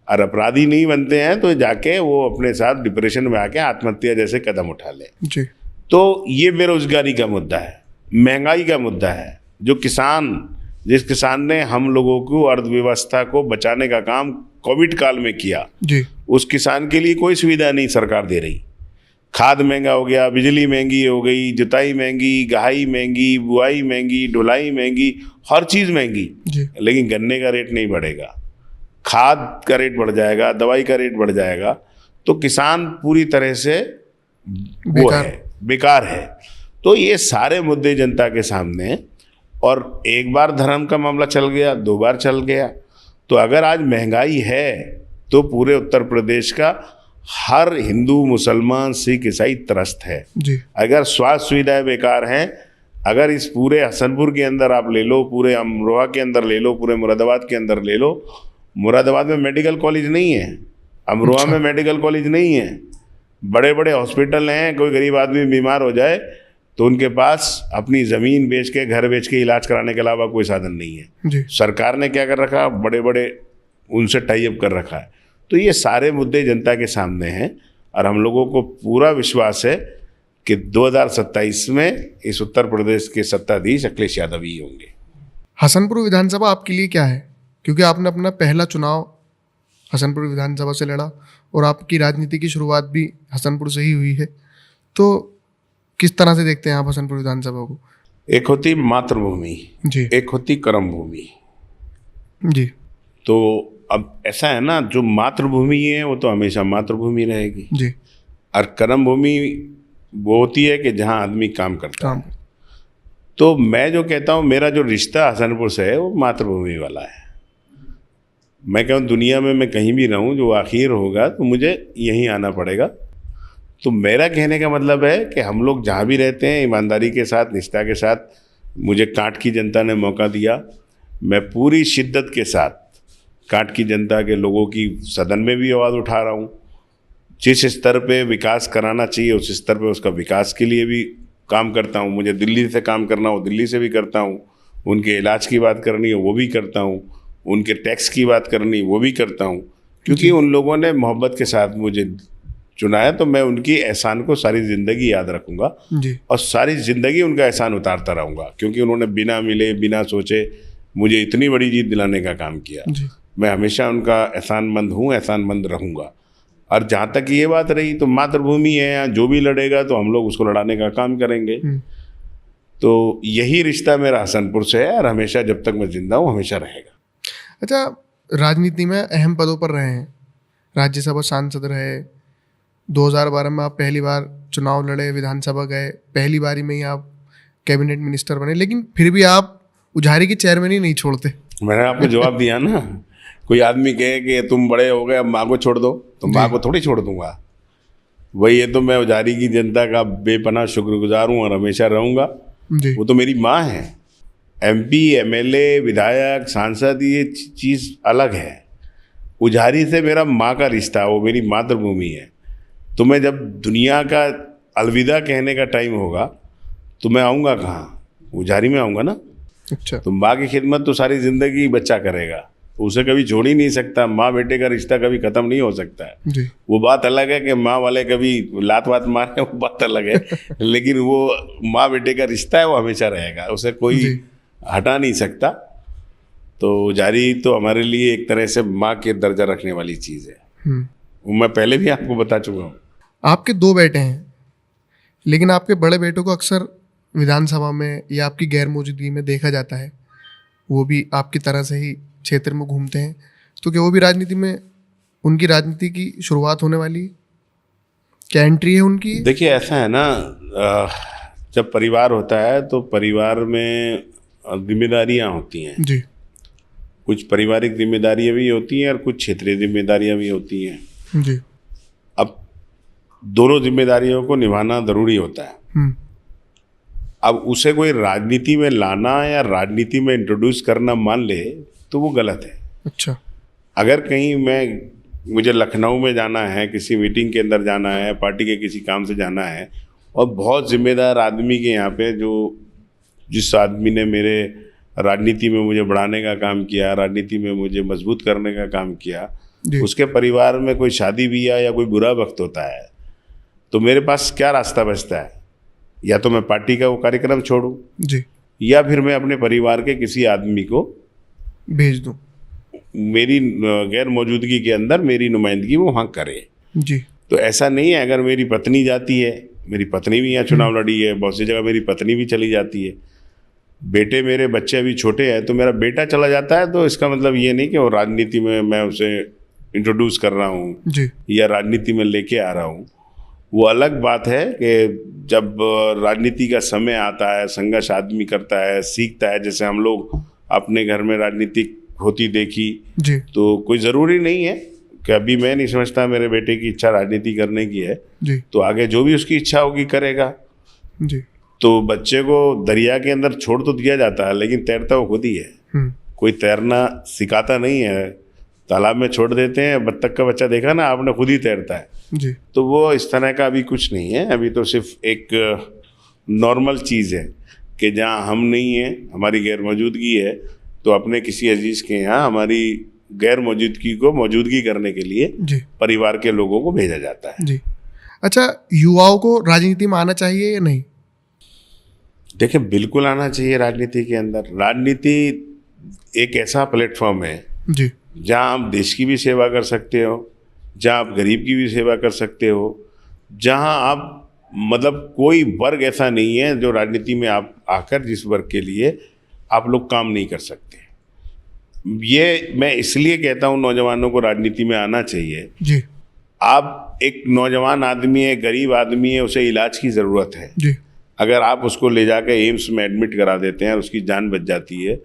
और अपराधी नहीं बनते हैं तो जाके वो अपने साथ डिप्रेशन में आके आत्महत्या जैसे कदम उठा लें। तो ये बेरोजगारी का मुद्दा है, महंगाई का मुद्दा है। जो जिस किसान ने हम लोगों को अर्थव्यवस्था को बचाने का काम कोविड काल में किया, उस किसान के लिए कोई सुविधा नहीं सरकार दे रही। खाद महंगा हो गया, बिजली महंगी हो गई, जुताई महंगी, गहाई महंगी, बुआई महंगी, ढुलाई महंगी, हर चीज़ महंगी, लेकिन गन्ने का रेट नहीं बढ़ेगा, खाद का रेट बढ़ जाएगा, दवाई का रेट बढ़ जाएगा, तो किसान पूरी तरह से बेकार है। तो ये सारे मुद्दे जनता के सामने, और एक बार धर्म का मामला चल गया, 2 बार चल गया, तो अगर आज महंगाई है तो पूरे उत्तर प्रदेश का हर हिंदू, मुसलमान, सिख, ईसाई त्रस्त है। जी। अगर स्वास्थ्य सुविधाएं बेकार हैं, अगर इस पूरे हसनपुर के अंदर आप ले लो, पूरे अमरोहा के अंदर ले लो, पूरे मुरादाबाद के अंदर ले लो, मुरादाबाद में मेडिकल कॉलेज नहीं है, अमरोहा में मेडिकल कॉलेज नहीं है, बड़े बड़े हॉस्पिटल हैं, कोई गरीब आदमी बीमार हो जाए तो उनके पास अपनी ज़मीन बेच के, घर बेच के इलाज कराने के अलावा कोई साधन नहीं है। जी। सरकार ने क्या कर रखा, बड़े बड़े उनसे टाई अप कर रखा है। तो ये सारे मुद्दे जनता के सामने हैं और हम लोगों को पूरा विश्वास है कि 2027 में इस उत्तर प्रदेश के सत्ताधीश अखिलेश यादव ही होंगे। हसनपुर विधानसभा आपके लिए क्या है? क्योंकि आपने अपना पहला चुनाव हसनपुर विधानसभा से लड़ा और आपकी राजनीति की शुरुआत भी हसनपुर से ही हुई है, तो किस तरह से देखते हैं आप हसनपुर विधानसभा को? एक होती मातृभूमि जी। एक होती कर्म भूमि। जी। तो अब ऐसा है ना, जो मातृभूमि है वो तो हमेशा मातृभूमि रहेगी। जी। और कर्म भूमि वो होती है कि जहाँ आदमी काम करता काम। है। तो मैं जो कहता हूँ, मेरा जो रिश्ता हसनपुर से है वो मातृभूमि वाला है। मैं कहूँ दुनिया में मैं कहीं भी रहूँ, जो आखिर होगा तो मुझे यहीं आना पड़ेगा। तो मेरा कहने का मतलब है कि हम लोग जहाँ भी रहते हैं ईमानदारी के साथ, निष्ठा के साथ, मुझे कांट की जनता ने मौका दिया, मैं पूरी शिद्दत के साथ कांट की जनता के लोगों की सदन में भी आवाज़ उठा रहा हूँ। जिस स्तर पे विकास कराना चाहिए उस स्तर पे उसका विकास के लिए भी काम करता हूँ। मुझे दिल्ली से काम करना हो दिल्ली से भी करता हूँ, उनके इलाज की बात करनी हो वो भी करता हूँ, उनके टैक्स की बात करनी वो भी करता हूँ, क्योंकि उन लोगों ने मोहब्बत के साथ मुझे चुना है। तो मैं उनकी एहसान को सारी ज़िंदगी याद रखूँगा और सारी ज़िंदगी उनका एहसान उतारता रहूँगा, क्योंकि उन्होंने बिना मिले बिना सोचे मुझे इतनी बड़ी जीत दिलाने का काम किया। मैं हमेशा उनका एहसानमंद हूँ, एहसानमंद रहूँगा। और जहाँ तक ये बात रही, तो मातृभूमि है, यहाँ जो भी लड़ेगा तो हम लोग उसको लड़ाने का काम करेंगे। तो यही रिश्ता मेरा हसनपुर से है और हमेशा जब तक मैं जिंदा हूँ हमेशा रहेगा। अच्छा, राजनीति में अहम पदों पर रहे हैं, राज्यसभा सांसद रहे, 2012 में आप पहली बार चुनाव लड़े, विधानसभा गए, पहली बारी में ही आप कैबिनेट मिनिस्टर बने, लेकिन फिर भी आप उजारी की चेयरमैन ही नहीं छोड़ते। मैंने आपको जवाब दिया ना, कोई आदमी कहे कि तुम बड़े हो गए अब माँ को छोड़ दो, तो माँ को थोड़ी छोड़ दूंगा। वही है, तो मैं उजारी की जनता का बेपनाह शुक्रगुजार हूँ और हमेशा रहूँगा। वो तो मेरी माँ है। MP, MLA, विधायक, सांसद, ये चीज़ अलग है। उजारी से मेरा माँ का रिश्ता, वो मेरी मातृभूमि है। तो मैं जब दुनिया का अलविदा कहने का टाइम होगा तो मैं आऊँगा कहाँ? उजारी में आऊँगा ना। अच्छा। तो माँ की खिदमत तो सारी ज़िंदगी बच्चा करेगा, तो उसे कभी छोड़ ही नहीं सकता। माँ बेटे का रिश्ता कभी ख़त्म नहीं हो सकता है। जी। वो बात अलग है कि माँ वाले कभी लात वात मारे, वो बात अलग है लेकिन वो माँ बेटे का रिश्ता है, वो हमेशा रहेगा, उसे कोई हटा नहीं सकता। तो जारी तो हमारे लिए एक तरह से माँ के दर्जा रखने वाली चीज़ है। वो मैं पहले भी आपको बता चुका हूँ। आपके 2 बेटे हैं, लेकिन आपके बड़े बेटों को अक्सर विधानसभा में या आपकी गैर मौजूदगी में देखा जाता है, वो भी आपकी तरह से ही क्षेत्र में घूमते हैं, तो क्या वो भी राजनीति में, उनकी राजनीति की शुरुआत होने वाली, क्या एंट्री है उनकी? देखिए ऐसा है ना, जब परिवार होता है तो परिवार में जिम्मेदारियां होती हैं। जी। कुछ पारिवारिक जिम्मेदारियां भी होती हैं और कुछ क्षेत्रीय जिम्मेदारियां भी होती हैं। जी। अब दोनों जिम्मेदारियों को निभाना ज़रूरी होता है। अब उसे कोई राजनीति में लाना या राजनीति में इंट्रोड्यूस करना मान ले तो वो गलत है। अच्छा। अगर कहीं मुझे लखनऊ में जाना है, किसी मीटिंग के अंदर जाना है, पार्टी के किसी काम से जाना है, और बहुत जिम्मेदार आदमी के यहाँ पे जिस आदमी ने मेरे राजनीति में मुझे बढ़ाने का काम किया, राजनीति में मुझे मजबूत करने का काम किया, उसके परिवार में कोई शादी ब्याह या कोई बुरा वक्त होता है, तो मेरे पास क्या रास्ता बचता है? या तो मैं पार्टी का वो कार्यक्रम छोड़ूं जी, या फिर मैं अपने परिवार के किसी आदमी को भेज दूं, मेरी गैर मौजूदगी के अंदर मेरी नुमाइंदगी वो वहाँ करे। जी। तो ऐसा नहीं है, अगर मेरी पत्नी जाती है, मेरी पत्नी भी यहाँ चुनाव लड़ी है, बहुत सी जगह मेरी पत्नी भी चली जाती है, बेटे मेरे बच्चे अभी छोटे हैं, तो मेरा बेटा चला जाता है, तो इसका मतलब ये नहीं कि वो राजनीति में मैं उसे इंट्रोड्यूस कर रहा हूँ जी, या राजनीति में लेके आ रहा हूँ। वो अलग बात है कि जब राजनीति का समय आता है, संघर्ष आदमी करता है, सीखता है। जैसे हम लोग अपने घर में राजनीतिक होती देखी, जी तो कोई ज़रूरी नहीं है कि अभी मैं नहीं समझता मेरे बेटे की इच्छा राजनीति करने की है, जी तो आगे जो भी उसकी इच्छा होगी करेगा। जी। तो बच्चे को दरिया के अंदर छोड़ तो दिया जाता है, लेकिन तैरता वो खुद ही है। कोई तैरना सिखाता नहीं है, तालाब में छोड़ देते हैं। बत्तख का बच्चा देखा ना आपने, खुद ही तैरता है। जी तो वो इस तरह का अभी कुछ नहीं है। अभी तो सिर्फ एक नॉर्मल चीज़ है कि जहाँ हम नहीं हैं, हमारी गैर मौजूदगी है, तो अपने किसी अजीज़ के यहाँ हमारी गैर मौजूदगी को मौजूदगी करने के लिए जी परिवार के लोगों को भेजा जाता है। जी। अच्छा, युवाओं को राजनीति में आना चाहिए या नहीं? देखिए, बिल्कुल आना चाहिए राजनीति के अंदर। राजनीति एक ऐसा प्लेटफॉर्म है जी जहाँ आप देश की भी सेवा कर सकते हो, जहाँ आप गरीब की भी सेवा कर सकते हो, जहाँ आप मतलब कोई वर्ग ऐसा नहीं है जो राजनीति में आप आकर जिस वर्ग के लिए आप लोग काम नहीं कर सकते। ये मैं इसलिए कहता हूँ नौजवानों को राजनीति में आना चाहिए। जी आप एक नौजवान आदमी है, गरीब आदमी है, उसे इलाज की ज़रूरत है। जी अगर आप उसको ले जाकर एम्स में एडमिट करा देते हैं, उसकी जान बच जाती है,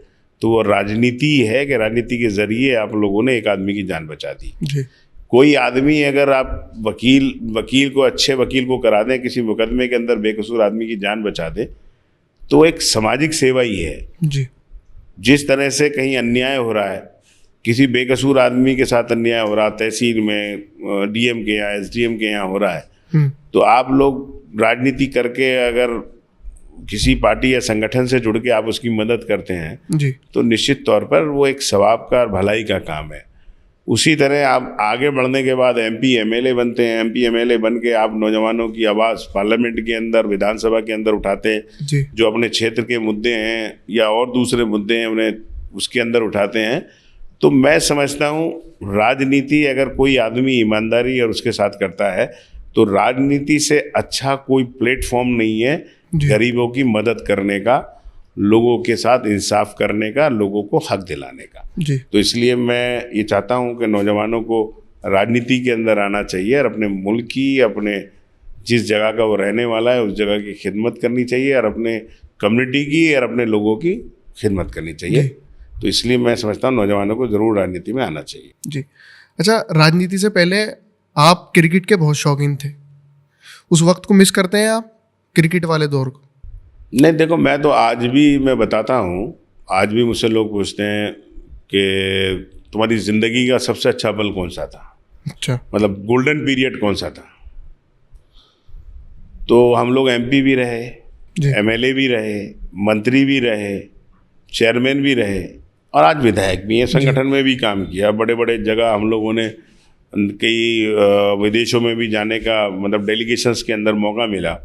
तो वो राजनीति है कि राजनीति के ज़रिए आप लोगों ने एक आदमी की जान बचा दी। जी कोई आदमी अगर आप वकील को, अच्छे वकील को करा दें, किसी मुकदमे के अंदर बेकसूर आदमी की जान बचा दें, तो एक सामाजिक सेवा ही है। जी जिस तरह से कहीं अन्याय हो रहा है, किसी बेकसूर आदमी के साथ अन्याय हो रहा, तहसील में डीएम के यहाँ, एसडीएम के यहाँ हो रहा है, तो आप लोग राजनीति करके अगर किसी पार्टी या संगठन से जुड़ के आप उसकी मदद करते हैं, जी तो निश्चित तौर पर वो एक सवाब का और भलाई का काम है। उसी तरह आप आगे बढ़ने के बाद एमपी एमएलए बनते हैं। एमपी एमएलए बन के आप नौजवानों की आवाज़ पार्लियामेंट के अंदर, विधानसभा के अंदर उठाते हैं। जी जो अपने क्षेत्र के मुद्दे हैं या और दूसरे मुद्दे हैं, उन्हें उसके अंदर उठाते हैं। तो मैं समझता हूँ राजनीति अगर कोई आदमी ईमानदारी और उसके साथ करता है, तो राजनीति से अच्छा कोई प्लेटफॉर्म नहीं है गरीबों की मदद करने का, लोगों के साथ इंसाफ करने का, लोगों को हक दिलाने का। जी तो इसलिए मैं ये चाहता हूँ कि नौजवानों को राजनीति के अंदर आना चाहिए और अपने मुल्क की, अपने जिस जगह का वो रहने वाला है उस जगह की खिदमत करनी चाहिए और अपने कम्युनिटी की और अपने लोगों की खिदमत करनी चाहिए। तो इसलिए मैं समझता हूँ नौजवानों को ज़रूर राजनीति में आना चाहिए। जी। अच्छा, राजनीति से पहले आप क्रिकेट के बहुत शौकीन थे, उस वक्त को मिस करते हैं आप, क्रिकेट वाले दौर को? नहीं, देखो, मैं तो आज भी मैं बताता हूँ, आज भी मुझसे लोग पूछते हैं कि तुम्हारी ज़िंदगी का सबसे अच्छा पल कौन सा था, अच्छा, मतलब गोल्डन पीरियड कौन सा था। तो हम लोग एमपी भी रहे, एमएलए भी रहे, मंत्री भी रहे, चेयरमैन भी रहे और आज विधायक भी हैं। संगठन में भी काम किया, बड़े बड़े जगह हम लोगों ने कई विदेशों में भी जाने का, मतलब डेलीगेशंस के अंदर मौका मिला।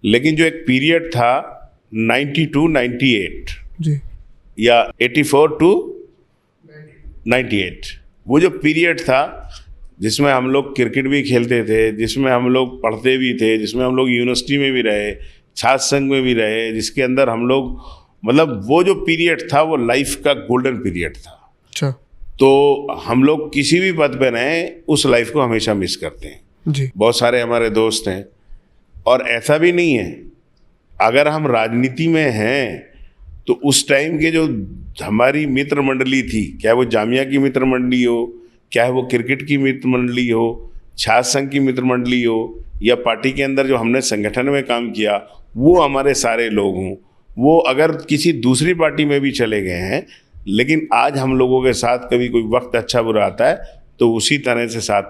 लेकिन जो एक पीरियड था 92-98 जी या 84 to 98, वो जो पीरियड था जिसमें हम लोग क्रिकेट भी खेलते थे, जिसमें हम लोग पढ़ते भी थे, जिसमें हम लोग यूनिवर्सिटी में भी रहे, छात्र संघ में भी रहे, जिसके अंदर हम लोग, मतलब वो जो पीरियड था वो लाइफ का गोल्डन पीरियड था। अच्छा, तो हम लोग किसी भी पद पे रहें, उस लाइफ को हमेशा मिस करते हैं। जी बहुत सारे हमारे दोस्त हैं और ऐसा भी नहीं है, अगर हम राजनीति में हैं तो उस टाइम के जो हमारी मित्र मंडली थी, क्या वो जामिया की मित्र मंडली हो, क्या वो क्रिकेट की मित्र मंडली हो, छात्र संघ की मित्र मंडली हो, या पार्टी के अंदर जो हमने संगठन में काम किया, वो हमारे सारे लोग हों, वो अगर किसी दूसरी पार्टी में भी चले गए हैं, लेकिन आज हम लोगों के साथ कभी कोई वक्त अच्छा बुरा आता है तो उसी तरह से साथ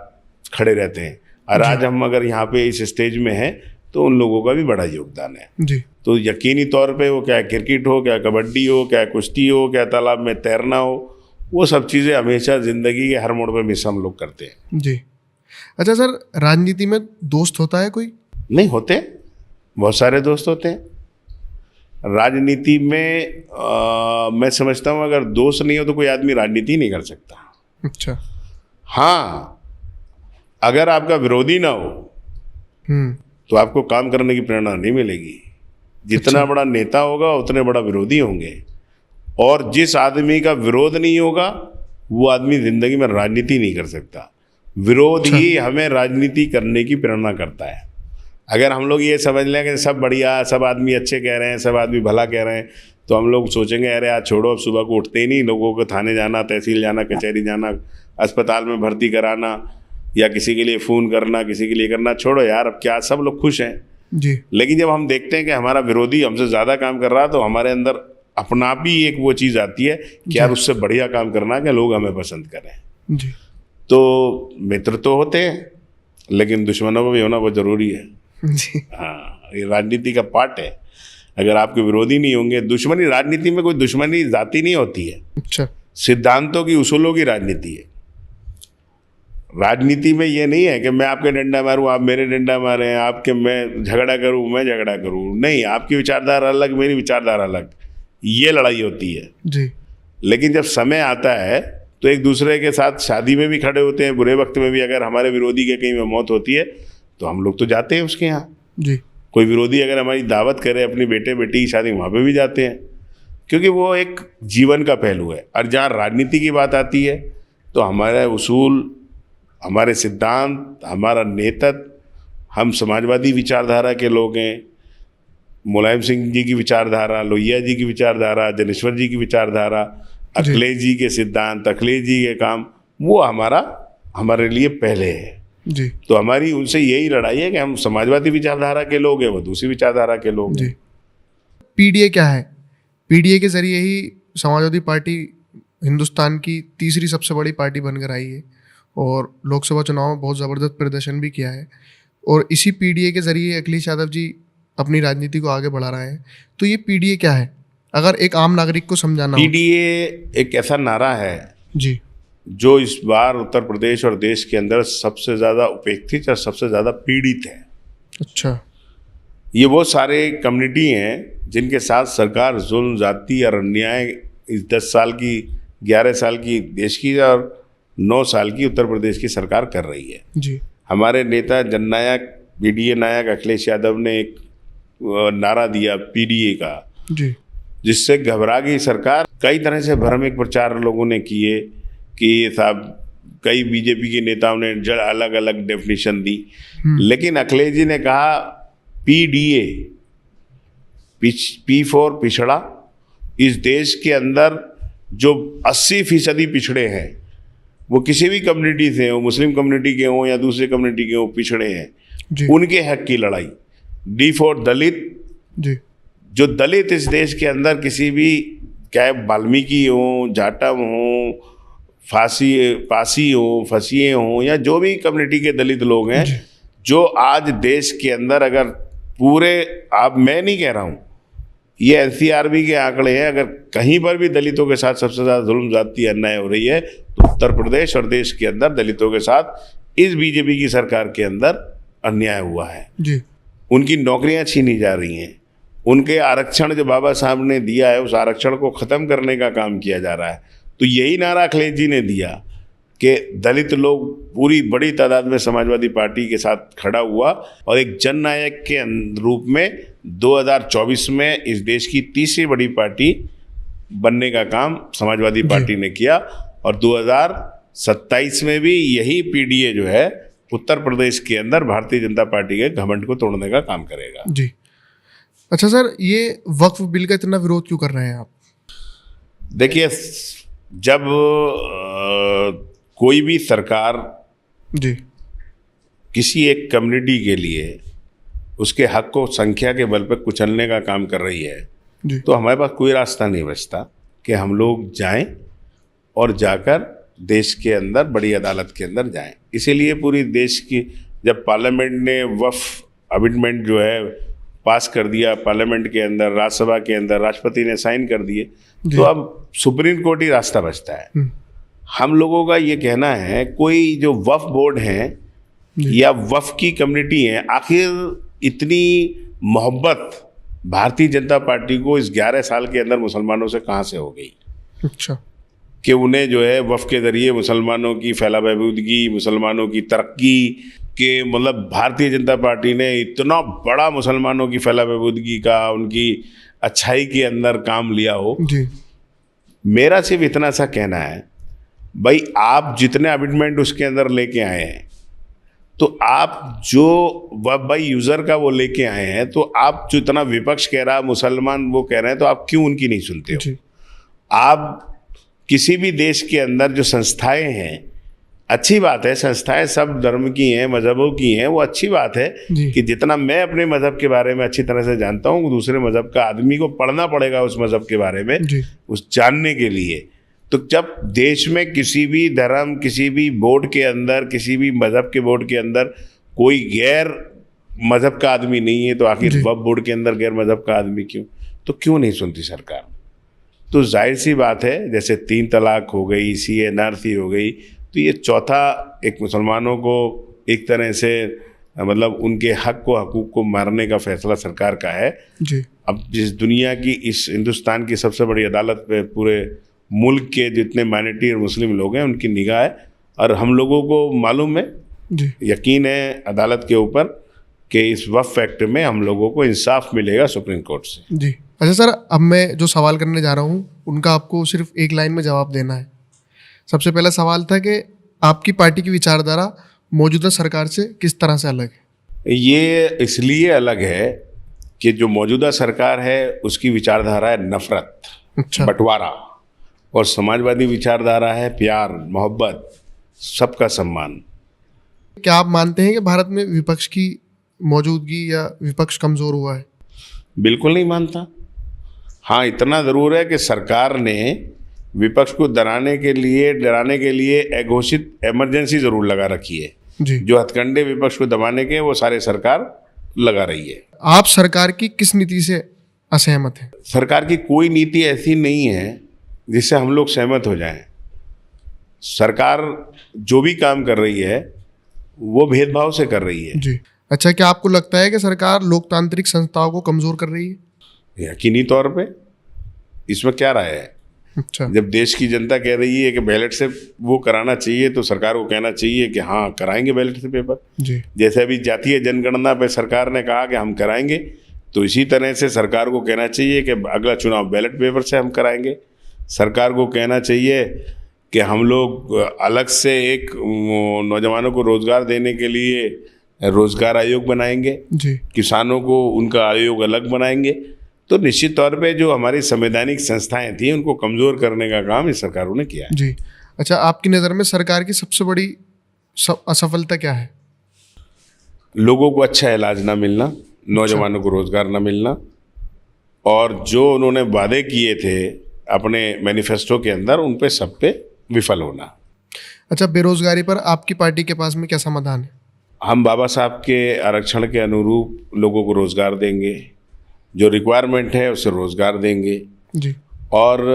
खड़े रहते हैं। और आज हम अगर यहाँ पे इस स्टेज में हैं तो उन लोगों का भी बड़ा योगदान है। जी तो यकीनी तौर पे वो क्या क्रिकेट हो, क्या कबड्डी हो, क्या कुश्ती हो, क्या तालाब में तैरना हो, वो सब चीज़ें हमेशा ज़िंदगी के हर मोड़ पे मिस हम लोग करते हैं। जी। अच्छा सर, राजनीति में दोस्त होता है कोई? नहीं होते, बहुत सारे दोस्त होते हैं राजनीति में। मैं समझता हूँ अगर दोस्त नहीं हो तो कोई आदमी राजनीति नहीं कर सकता। अच्छा, हाँ, अगर आपका विरोधी ना हो तो आपको काम करने की प्रेरणा नहीं मिलेगी। जितना बड़ा नेता होगा उतने बड़ा विरोधी होंगे, और जिस आदमी का विरोध नहीं होगा वो आदमी जिंदगी में राजनीति नहीं कर सकता। विरोध ही हमें राजनीति करने की प्रेरणा करता है। अगर हम लोग ये समझ लें कि सब बढ़िया, सब आदमी अच्छे कह रहे हैं, सब आदमी भला कह रहे हैं, तो हम लोग सोचेंगे अरे आज छोड़ो, अब सुबह को उठते ही नहीं, लोगों को थाने जाना, तहसील जाना, कचहरी जाना, अस्पताल में भर्ती कराना या किसी के लिए फ़ोन करना, किसी के लिए करना, छोड़ो यार अब क्या, सब लोग खुश हैं जी। लेकिन जब हम देखते हैं कि हमारा विरोधी हमसे ज़्यादा काम कर रहा है तो हमारे अंदर अपना आप ही एक वो चीज़ आती है कि यार उससे बढ़िया काम करना है कि लोग हमें पसंद करें। जी। तो मित्र तो होते हैं लेकिन दुश्मनों को भी होना बहुत ज़रूरी है। जी। हाँ, ये राजनीति का पार्ट है। अगर आपके विरोधी नहीं होंगे, दुश्मनी, राजनीति में कोई दुश्मनी जाति नहीं होती है, अच्छा। सिद्धांतों की, उसूलों की राजनीति है। राजनीति में ये नहीं है कि मैं आपके डंडा मारूं, आप मेरे डंडा मारें, आपके मैं झगड़ा करूं, मैं झगड़ा करूं, नहीं, आपकी विचारधारा अलग, मेरी विचारधारा अलग, ये लड़ाई होती है जी। लेकिन जब समय आता है तो एक दूसरे के साथ शादी में भी खड़े होते हैं, बुरे वक्त में भी। अगर हमारे विरोधी के कहीं में मौत होती है तो हम लोग तो जाते हैं उसके यहाँ। जी। कोई विरोधी अगर हमारी दावत करे अपनी बेटे बेटी की शादी, वहाँ पे भी जाते हैं, क्योंकि वो एक जीवन का पहलू है। और जहाँ राजनीति की बात आती है तो हमारे उसूल, हमारे सिद्धांत, हमारा नेतृत्व, हम समाजवादी विचारधारा के लोग हैं। मुलायम सिंह जी की विचारधारा, लोहिया जी की विचारधारा, जनेश्वर जी की विचारधारा, अखिलेश जी के सिद्धांत, अखिलेश जी के काम, वो हमारे लिए पहले है जी। तो हमारी उनसे यही लड़ाई है कि हम समाजवादी विचारधारा के लोग हैं, वो दूसरी विचारधारा के लोग जी। हैं। पीडीए क्या है? पीडीए के जरिए ही समाजवादी पार्टी हिंदुस्तान की तीसरी सबसे बड़ी पार्टी बनकर आई है और लोकसभा चुनाव में बहुत ज़बरदस्त प्रदर्शन भी किया है और इसी पीडीए के जरिए अखिलेश यादव जी अपनी राजनीति को आगे बढ़ा रहे हैं। तो ये पीडीए क्या है, अगर एक आम नागरिक को समझाना हो? पीडीए एक ऐसा नारा है जी। जो इस बार उत्तर प्रदेश और देश के अंदर सबसे ज़्यादा उपेक्षित और सबसे ज़्यादा पीड़ित है। अच्छा। ये वो सारे कम्युनिटी हैं जिनके साथ सरकार जुल्म, जाति और अन्याय इस 10 साल की, 11 साल की देश की और 9 साल की उत्तर प्रदेश की सरकार कर रही है। जी। हमारे नेता जननायक, पीडीए नायक अखिलेश यादव ने एक नारा दिया पीडीए का, जी। जिससे घबरा गई सरकार। कई तरह से भ्रमिक प्रचार लोगों ने किए कि ये साहब, कई बीजेपी के नेताओं ने अलग अलग डेफिनेशन दी, लेकिन अखिलेश जी ने कहा पीडीए, पी फॉर पिछड़ा। इस देश के अंदर जो 80% पिछड़े हैं, वो किसी भी कम्युनिटी से हो, मुस्लिम कम्युनिटी के हों या दूसरे कम्युनिटी के हों, पिछड़े हैं, जी। उनके हक की लड़ाई। डी फॉर दलित। जी। जो दलित इस देश के अंदर किसी भी, चाहे वाल्मीकि हो, जाटव हो, पासी हो, फसिए हो, या जो भी कम्युनिटी के दलित लोग हैं, जो आज देश के अंदर अगर पूरे, आप, मैं नहीं कह रहा हूँ, ये एनसीआरबी के आंकड़े हैं, अगर कहीं पर भी दलितों के साथ सबसे ज़्यादा जुल्म, जाति, अन्याय हो रही है तो उत्तर प्रदेश और देश के अंदर दलितों के साथ इस बीजेपी की सरकार के अंदर अन्याय हुआ है। जी। उनकी नौकरियां छीनी जा रही हैं, उनके आरक्षण जो बाबा साहब ने दिया है उस आरक्षण को ख़त्म करने का काम किया जा रहा है। तो यही नारा अखिलेश जी ने दिया कि दलित लोग पूरी बड़ी तादाद में समाजवादी पार्टी के साथ खड़ा हुआ और एक जननायक के रूप में 2024 में इस देश की तीसरी बड़ी पार्टी बनने का काम समाजवादी पार्टी ने किया और 2027 में भी यही पीडीए जो है उत्तर प्रदेश के अंदर भारतीय जनता पार्टी के घमंड को तोड़ने का काम करेगा। जी। अच्छा सर, ये वक्फ बिल का इतना विरोध क्यों कर रहे हैं आप? देखिए, जब कोई भी सरकार जी किसी एक कम्युनिटी के लिए उसके हक को संख्या के बल पर कुचलने का काम कर रही है जी। तो हमारे पास कोई रास्ता नहीं बचता कि हम लोग जाएं और जाकर देश के अंदर बड़ी अदालत के अंदर जाएं। इसीलिए पूरी देश की, जब पार्लियामेंट ने वक्फ अमेंडमेंट जो है पास कर दिया, पार्लियामेंट के अंदर, राज्यसभा के अंदर राष्ट्रपति ने साइन कर दिए, तो अब सुप्रीम कोर्ट ही रास्ता बचता है। हम लोगों का ये कहना है, कोई जो वक्फ बोर्ड हैं या वक्फ की कम्युनिटी हैं, आखिर इतनी मोहब्बत भारतीय जनता पार्टी को इस 11 साल के अंदर मुसलमानों से कहाँ से हो गई? अच्छा। कि उन्हें जो है वक्फ के ज़रिए मुसलमानों की फैला बहबूदगी, मुसलमानों की तरक्की के, मतलब भारतीय जनता पार्टी ने इतना बड़ा मुसलमानों की फैला बहबूदगी का, उनकी अच्छाई के अंदर काम लिया हो। जी। मेरा सिर्फ इतना सा कहना है, भाई आप जितने अमेंडमेंट उसके अंदर लेके आए हैं तो आप जो वेब बाई यूजर का वो लेके आए हैं, तो आप जो इतना विपक्ष कह रहा है, मुसलमान वो कह रहे हैं, तो आप क्यों उनकी नहीं सुनते हो? जी आप किसी भी देश के अंदर जो संस्थाएं हैं, अच्छी बात है, संस्थाएं सब धर्म की हैं, मजहबों की हैं, वो अच्छी बात है जी। कि जितना मैं अपने मजहब के बारे में अच्छी तरह से जानता हूँ, दूसरे मजहब का आदमी को पढ़ना पड़ेगा उस मजहब के बारे में, जी उस जानने के लिए। तो जब देश में किसी भी धर्म, किसी भी बोर्ड के अंदर, किसी भी मजहब के बोर्ड के अंदर कोई गैर मजहब का आदमी नहीं है, तो आखिर जी। वक्फ बोर्ड के अंदर गैर मजहब का आदमी क्यों? तो क्यों नहीं सुनती सरकार? तो जाहिर सी बात है, जैसे 3 तलाक हो गई, CNRC हो गई, तो ये चौथा एक मुसलमानों को एक तरह से मतलब उनके हकूक़ को मारने का फैसला सरकार का है। जी अब जिस दुनिया की, इस हिंदुस्तान की सबसे बड़ी अदालत पे पूरे मुल्क के जितने माइनॉरिटी और मुस्लिम लोग हैं उनकी निगाह है, और हम लोगों को मालूम है, जी यकीन है अदालत के ऊपर कि इस वक्फ एक्ट में हम लोगों को इंसाफ मिलेगा सुप्रीम कोर्ट से। जी। अच्छा सर, अब मैं जो सवाल करने जा रहा हूँ उनका आपको सिर्फ एक लाइन में जवाब देना है। सबसे पहला सवाल था कि आपकी पार्टी की विचारधारा मौजूदा सरकार से किस तरह से अलग है? ये इसलिए अलग है कि जो मौजूदा सरकार है उसकी विचारधारा है नफरत, अच्छा बंटवारा, और समाजवादी विचारधारा है प्यार, मोहब्बत, सबका सम्मान। क्या आप मानते हैं कि भारत में विपक्ष की मौजूदगी या विपक्ष कमज़ोर हुआ है? बिल्कुल नहीं मानता। हाँ, इतना ज़रूर है कि सरकार ने विपक्ष को डराने के लिए अघोषित इमरजेंसी ज़रूर लगा रखी है। जी। जो हथकंडे विपक्ष को दबाने के वो सारे सरकार लगा रही है। आप सरकार की किस नीति से असहमत हैं? सरकार की कोई नीति ऐसी नहीं है जिससे हम लोग सहमत हो जाएं। सरकार जो भी काम कर रही है वो भेदभाव से कर रही है। जी। अच्छा, क्या आपको लगता है कि सरकार लोकतांत्रिक संस्थाओं को कमज़ोर कर रही है? यकीनी तौर पे। इसमें क्या राय है? अच्छा जब देश की जनता कह रही है कि बैलेट से वो कराना चाहिए, तो सरकार को कहना चाहिए कि हाँ कराएंगे बैलेट से पेपर। जी जैसे अभी जातीय जनगणना पे सरकार ने कहा कि हम कराएंगे, तो इसी तरह से सरकार को कहना चाहिए कि अगला चुनाव बैलेट पेपर से हम कराएंगे। सरकार को कहना चाहिए कि हम लोग अलग से एक नौजवानों को रोज़गार देने के लिए रोज़गार आयोग बनाएंगे, जी किसानों को उनका आयोग अलग बनाएंगे। तो निश्चित तौर पे जो हमारी संवैधानिक संस्थाएं थी उनको कमज़ोर करने का काम इस सरकारों ने किया है। जी। अच्छा, आपकी नज़र में सरकार की सबसे बड़ी असफलता क्या है? लोगों को अच्छा इलाज ना मिलना, नौजवानों को रोज़गार ना मिलना, और जो उन्होंने वादे किए थे अपने मैनिफेस्टो के अंदर उन पे सब पे विफल होना। अच्छा, बेरोजगारी पर आपकी पार्टी के पास में क्या समाधान है? हम बाबा साहब के आरक्षण के अनुरूप लोगों को रोज़गार देंगे, जो रिक्वायरमेंट है उसे रोज़गार देंगे, जी और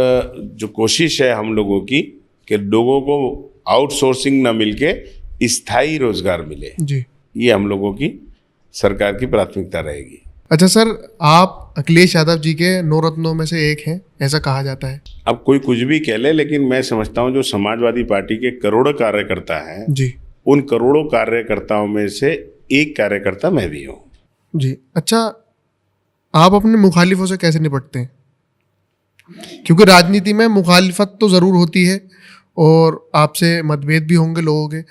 जो कोशिश है हम लोगों की कि लोगों को आउटसोर्सिंग ना मिलके स्थायी रोज़गार मिले, जी। ये हम लोगों की सरकार की प्राथमिकता रहेगी। अच्छा सर, आप अखिलेश यादव जी के 9 रत्नों में से एक हैं, ऐसा कहा जाता है। अब कोई कुछ भी कह ले, लेकिन मैं समझता हूँ जो समाजवादी पार्टी के करोड़ों कार्यकर्ता हैं, जी उन करोड़ों कार्यकर्ताओं में से एक कार्यकर्ता मैं भी हूँ। जी। अच्छा, आप अपने मुखालिफों से कैसे निपटते हैं? क्योंकि राजनीति में मुखालिफत तो ज़रूर होती है और आपसे मतभेद भी होंगे लोगों के,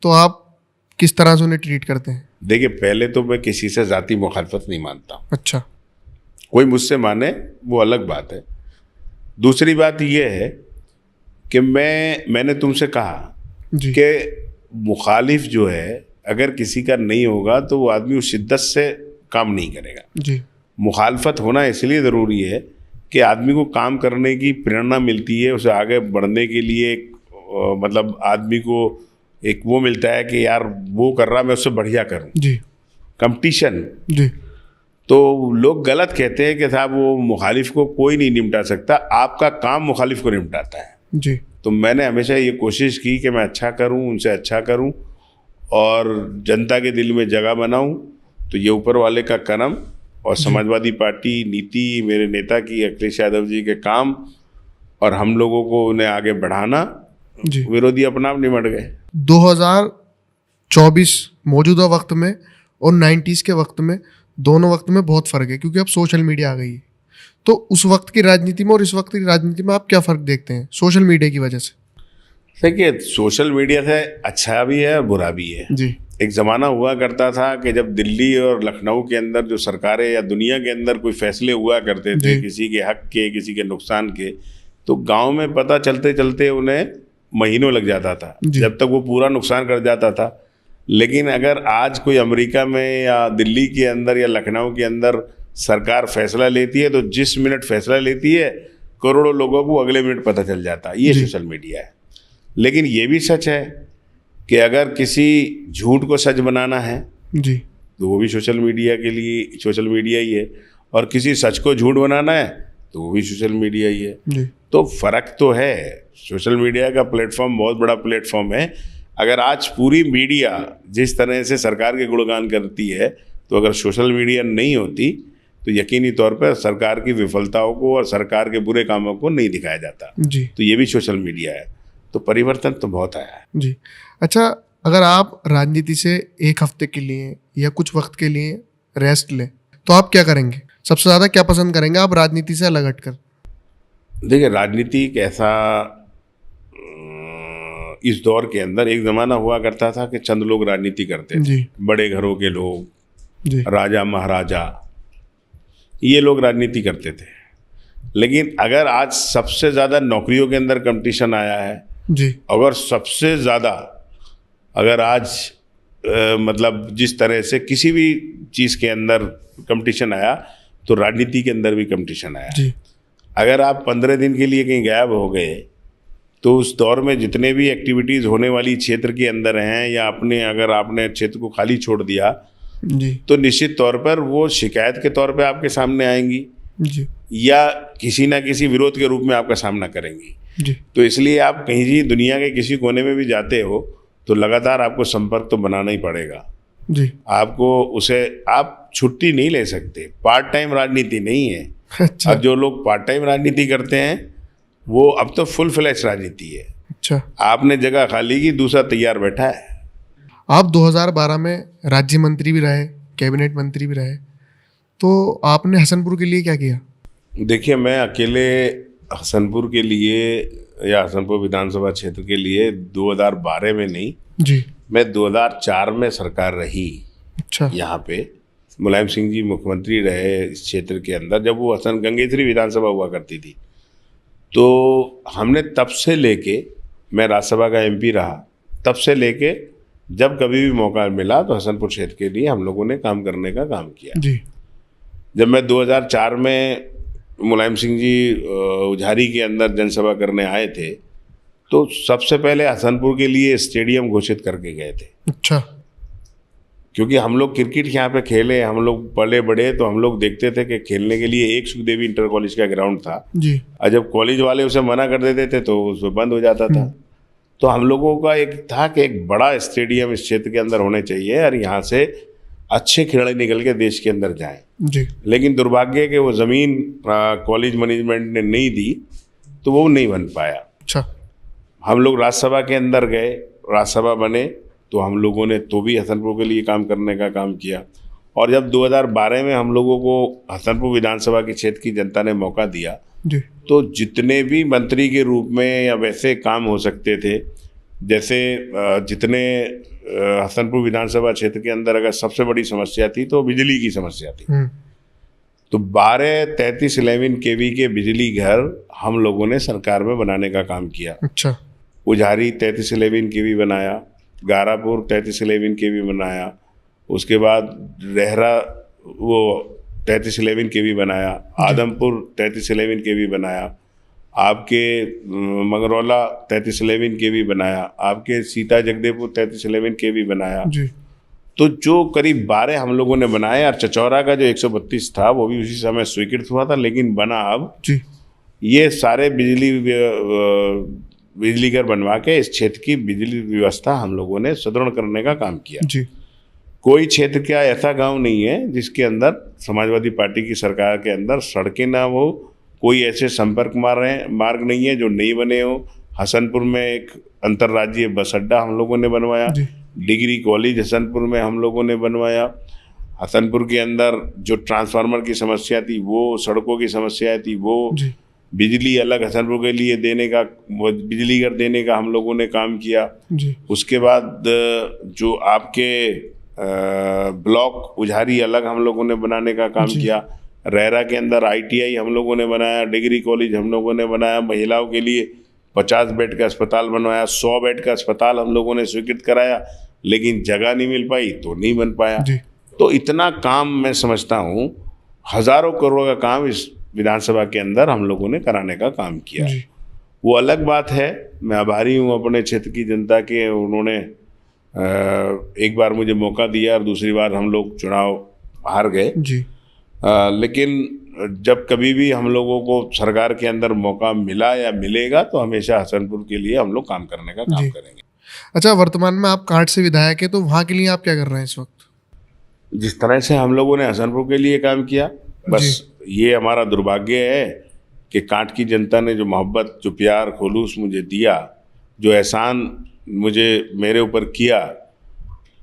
तो आप किस तरह से उन्हें ट्रीट करते हैं? देखिए, पहले तो मैं किसी से ज़ाती मुखालफत नहीं मानता। अच्छा कोई मुझसे माने वो अलग बात है। दूसरी बात ये है कि मैंने तुमसे कहा जी कि मुखालिफ जो है अगर किसी का नहीं होगा तो वो आदमी उस शिद्दत से काम नहीं करेगा। जी मुखालफत होना इसलिए ज़रूरी है कि आदमी को काम करने की प्रेरणा मिलती है, उसे आगे बढ़ने के लिए मतलब आदमी को एक वो मिलता है कि यार वो कर रहा, मैं उससे बढ़िया करूं, जी कंपटीशन। जी तो लोग गलत कहते हैं कि साहब वो मुखालिफ को कोई नहीं निपटा सकता, आपका काम मुखालिफ को निपटाता है। जी। तो मैंने हमेशा ये कोशिश की कि मैं अच्छा करूं, उनसे अच्छा करूं और जनता के दिल में जगह बनाऊं। तो ये ऊपर वाले का करम और समाजवादी पार्टी नीति, मेरे नेता की अखिलेश यादव जी के काम, और हम लोगों को उन्हें आगे बढ़ाना, जी। विरोधी अपना आप निमट गए। 2024 मौजूदा वक्त में और 90s के वक्त में, दोनों वक्त में बहुत फ़र्क है क्योंकि अब सोशल मीडिया आ गई है। तो उस वक्त की राजनीति में और इस वक्त की राजनीति में आप क्या फ़र्क देखते हैं सोशल मीडिया की वजह से? देखिए, सोशल मीडिया से अच्छा भी है और बुरा भी है। जी एक ज़माना हुआ करता था कि जब दिल्ली और लखनऊ के अंदर जो सरकारें या दुनिया के अंदर कोई फैसले हुआ करते थे किसी के हक के, किसी के नुकसान के, तो गांव में पता चलते चलते उन्हें महीनों लग जाता था जब तक वो पूरा नुकसान कर जाता था। लेकिन अगर आज कोई अमेरिका में या दिल्ली के अंदर या लखनऊ के अंदर सरकार फैसला लेती है तो जिस मिनट फैसला लेती है करोड़ों लोगों को अगले मिनट पता चल जाता है। ये सोशल मीडिया है। लेकिन ये भी सच है कि अगर किसी झूठ को सच बनाना है जी तो वो भी सोशल मीडिया के लिए सोशल मीडिया ही है, और किसी सच को झूठ बनाना है तो वो भी सोशल मीडिया ही है जी। तो फ़र्क तो है। सोशल मीडिया का प्लेटफॉर्म बहुत बड़ा प्लेटफॉर्म है। अगर आज पूरी मीडिया जिस तरह से सरकार के गुणगान करती है, तो अगर सोशल मीडिया नहीं होती तो यकीनी तौर पर सरकार की विफलताओं को और सरकार के बुरे कामों को नहीं दिखाया जाता जी। तो ये भी सोशल मीडिया है। तो परिवर्तन तो बहुत आया है जी। अच्छा, अगर आप राजनीति से एक हफ्ते के लिए या कुछ वक्त के लिए रेस्ट लें तो आप क्या करेंगे? सबसे ज़्यादा क्या पसंद करेंगे आप राजनीति से अलग हटकर? देखिए, राजनीति एक ऐसा इस दौर के अंदर एक ज़माना हुआ करता था कि चंद लोग राजनीति करते थे जी। बड़े घरों के लोग, जी राजा महाराजा, ये लोग राजनीति करते थे। लेकिन अगर आज सबसे ज़्यादा नौकरियों के अंदर कंपटीशन आया है जी। अगर सबसे ज़्यादा अगर आज मतलब जिस तरह से किसी भी चीज़ के अंदर कंपटीशन आया तो राजनीति के अंदर भी कंपटीशन आया। जी। अगर आप 15 दिन के लिए कहीं गायब हो गए तो उस दौर में जितने भी एक्टिविटीज़ होने वाली क्षेत्र के अंदर हैं या अगर आपने क्षेत्र को खाली छोड़ दिया जी तो निश्चित तौर पर वो शिकायत के तौर पे आपके सामने आएंगी जी या किसी ना किसी विरोध के रूप में आपका सामना करेंगी। जी। तो इसलिए आप कहीं भी दुनिया के किसी कोने में भी जाते हो तो लगातार आपको संपर्क तो बनाना ही पड़ेगा। जी। आपको उसे आप छुट्टी नहीं ले सकते। पार्ट टाइम राजनीति नहीं है। अच्छा। अब जो लोग पार्ट टाइम राजनीति करते हैं वो अब तो फुल फ्लैश राजनीति है। अच्छा। आपने जगह खाली की, दूसरा तैयार बैठा है। आप 2012 में राज्य मंत्री भी रहे, कैबिनेट मंत्री भी रहे, तो आपने हसनपुर के लिए क्या किया? देखिए, मैं अकेले हसनपुर के लिए या हसनपुर विधानसभा क्षेत्र के लिए 2012 में नहीं जी। मैं 2004 में सरकार रही। अच्छा। यहाँ पे मुलायम सिंह जी मुख्यमंत्री रहे इस क्षेत्र के अंदर जब वो हसन गंगेत्री विधानसभा हुआ करती थी। तो हमने तब से लेके, मैं राज्यसभा का एमपी रहा, तब से लेके जब कभी भी मौका मिला तो हसनपुर क्षेत्र के लिए हम लोगों ने काम करने का काम किया। जी। जब मैं 2004 में मुलायम सिंह जी उझारी के अंदर जनसभा करने आए थे तो सबसे पहले हसनपुर के लिए स्टेडियम घोषित करके गए थे। अच्छा। क्योंकि हम लोग क्रिकेट यहाँ पे खेले, हम लोग पले बड़े, तो हम लोग देखते थे कि खेलने के लिए एक सुखदेवी इंटर कॉलेज का ग्राउंड था जी। और जब कॉलेज वाले उसे मना कर देते थे तो उसमें बंद हो जाता था। तो हम लोगों का एक था कि एक बड़ा स्टेडियम इस क्षेत्र के अंदर होने चाहिए और यहाँ से अच्छे खिलाड़ी निकल के देश के अंदर जाएं। जी। लेकिन दुर्भाग्य कि वो ज़मीन कॉलेज मैनेजमेंट ने नहीं दी तो वो नहीं बन पाया। अच्छा। हम लोग राज्यसभा के अंदर गए, राज्यसभा बने तो हम लोगों ने तो भी हसनपुर के लिए काम करने का काम किया। और जब 2012 में हम लोगों को हसनपुर विधानसभा के क्षेत्र की जनता ने मौका दिया जी। तो जितने भी मंत्री के रूप में या वैसे काम हो सकते थे, जैसे जितने हसनपुर विधानसभा क्षेत्र के अंदर अगर सबसे बड़ी समस्या थी तो बिजली की समस्या थी। तो 12-33-11 kV के बिजली घर हम लोगों ने सरकार में बनाने का काम किया। अच्छा। उझारी 33-11 kV बनाया, गारापुर 33-11 kV बनाया, उसके बाद रेहरा वो 33-11 kV बनाया, आदमपुर 33-11 kV बनाया, आपके मंगरौला 33-11 kV बनाया, आपके सीता जगदेपुर 33-11 kV बनाया। जी। तो जो करीब 12 हम लोगों ने बनाए और चचौरा का जो 132 था वो भी उसी समय स्वीकृत हुआ था, लेकिन बना अब जी। ये सारे बिजली घर बनवा के इस क्षेत्र की बिजली व्यवस्था हम लोगों ने सुदृढ़ करने का काम किया। जी। कोई क्षेत्र क्या ऐसा गांव नहीं है जिसके अंदर समाजवादी पार्टी की सरकार के अंदर सड़कें ना हो, कोई ऐसे संपर्क मार्ग नहीं है जो नहीं बने हो। हसनपुर में एक अंतर्राज्यीय बस अड्डा हम लोगों ने बनवाया, डिग्री कॉलेज हसनपुर में हम लोगों ने बनवाया। हसनपुर के अंदर जो ट्रांसफार्मर की समस्या थी वो, सड़कों की समस्या थी वो, बिजली अलग हसनपुर के लिए देने का, बिजली घर देने का हम लोगों ने काम किया। जी उसके बाद जो आपके ब्लॉक उझारी अलग हम लोगों ने बनाने का काम किया। रेरा के अंदर ITI हम लोगों ने बनाया, डिग्री कॉलेज हम लोगों ने बनाया, महिलाओं के लिए 50 बेड का अस्पताल बनवाया, 100 बेड का अस्पताल हम लोगों ने स्वीकृत कराया, लेकिन जगह नहीं मिल पाई तो नहीं बन पाया। जी तो इतना काम मैं समझता हूँ, हजारों करोड़ का काम इस विधानसभा के अंदर हम लोगों ने कराने का काम किया। जी वो अलग बात है, मैं आभारी हूँ अपने क्षेत्र की जनता के। उन्होंने एक बार मुझे मौका दिया और दूसरी बार हम लोग चुनाव हार गए। जी लेकिन जब कभी भी हम लोगों को सरकार के अंदर मौका मिला या मिलेगा तो हमेशा हसनपुर के लिए हम लोग काम करने का काम जी। करेंगे। अच्छा, वर्तमान में आप कांट से विधायक है, तो वहाँ के लिए आप क्या कर रहे हैं इस वक्त? जिस तरह से हम लोगों ने हसनपुर के लिए काम किया, बस ये हमारा दुर्भाग्य है कि कांट की जनता ने जो मोहब्बत, जो प्यार, खुलूस मुझे दिया, जो एहसान मुझे मेरे ऊपर किया,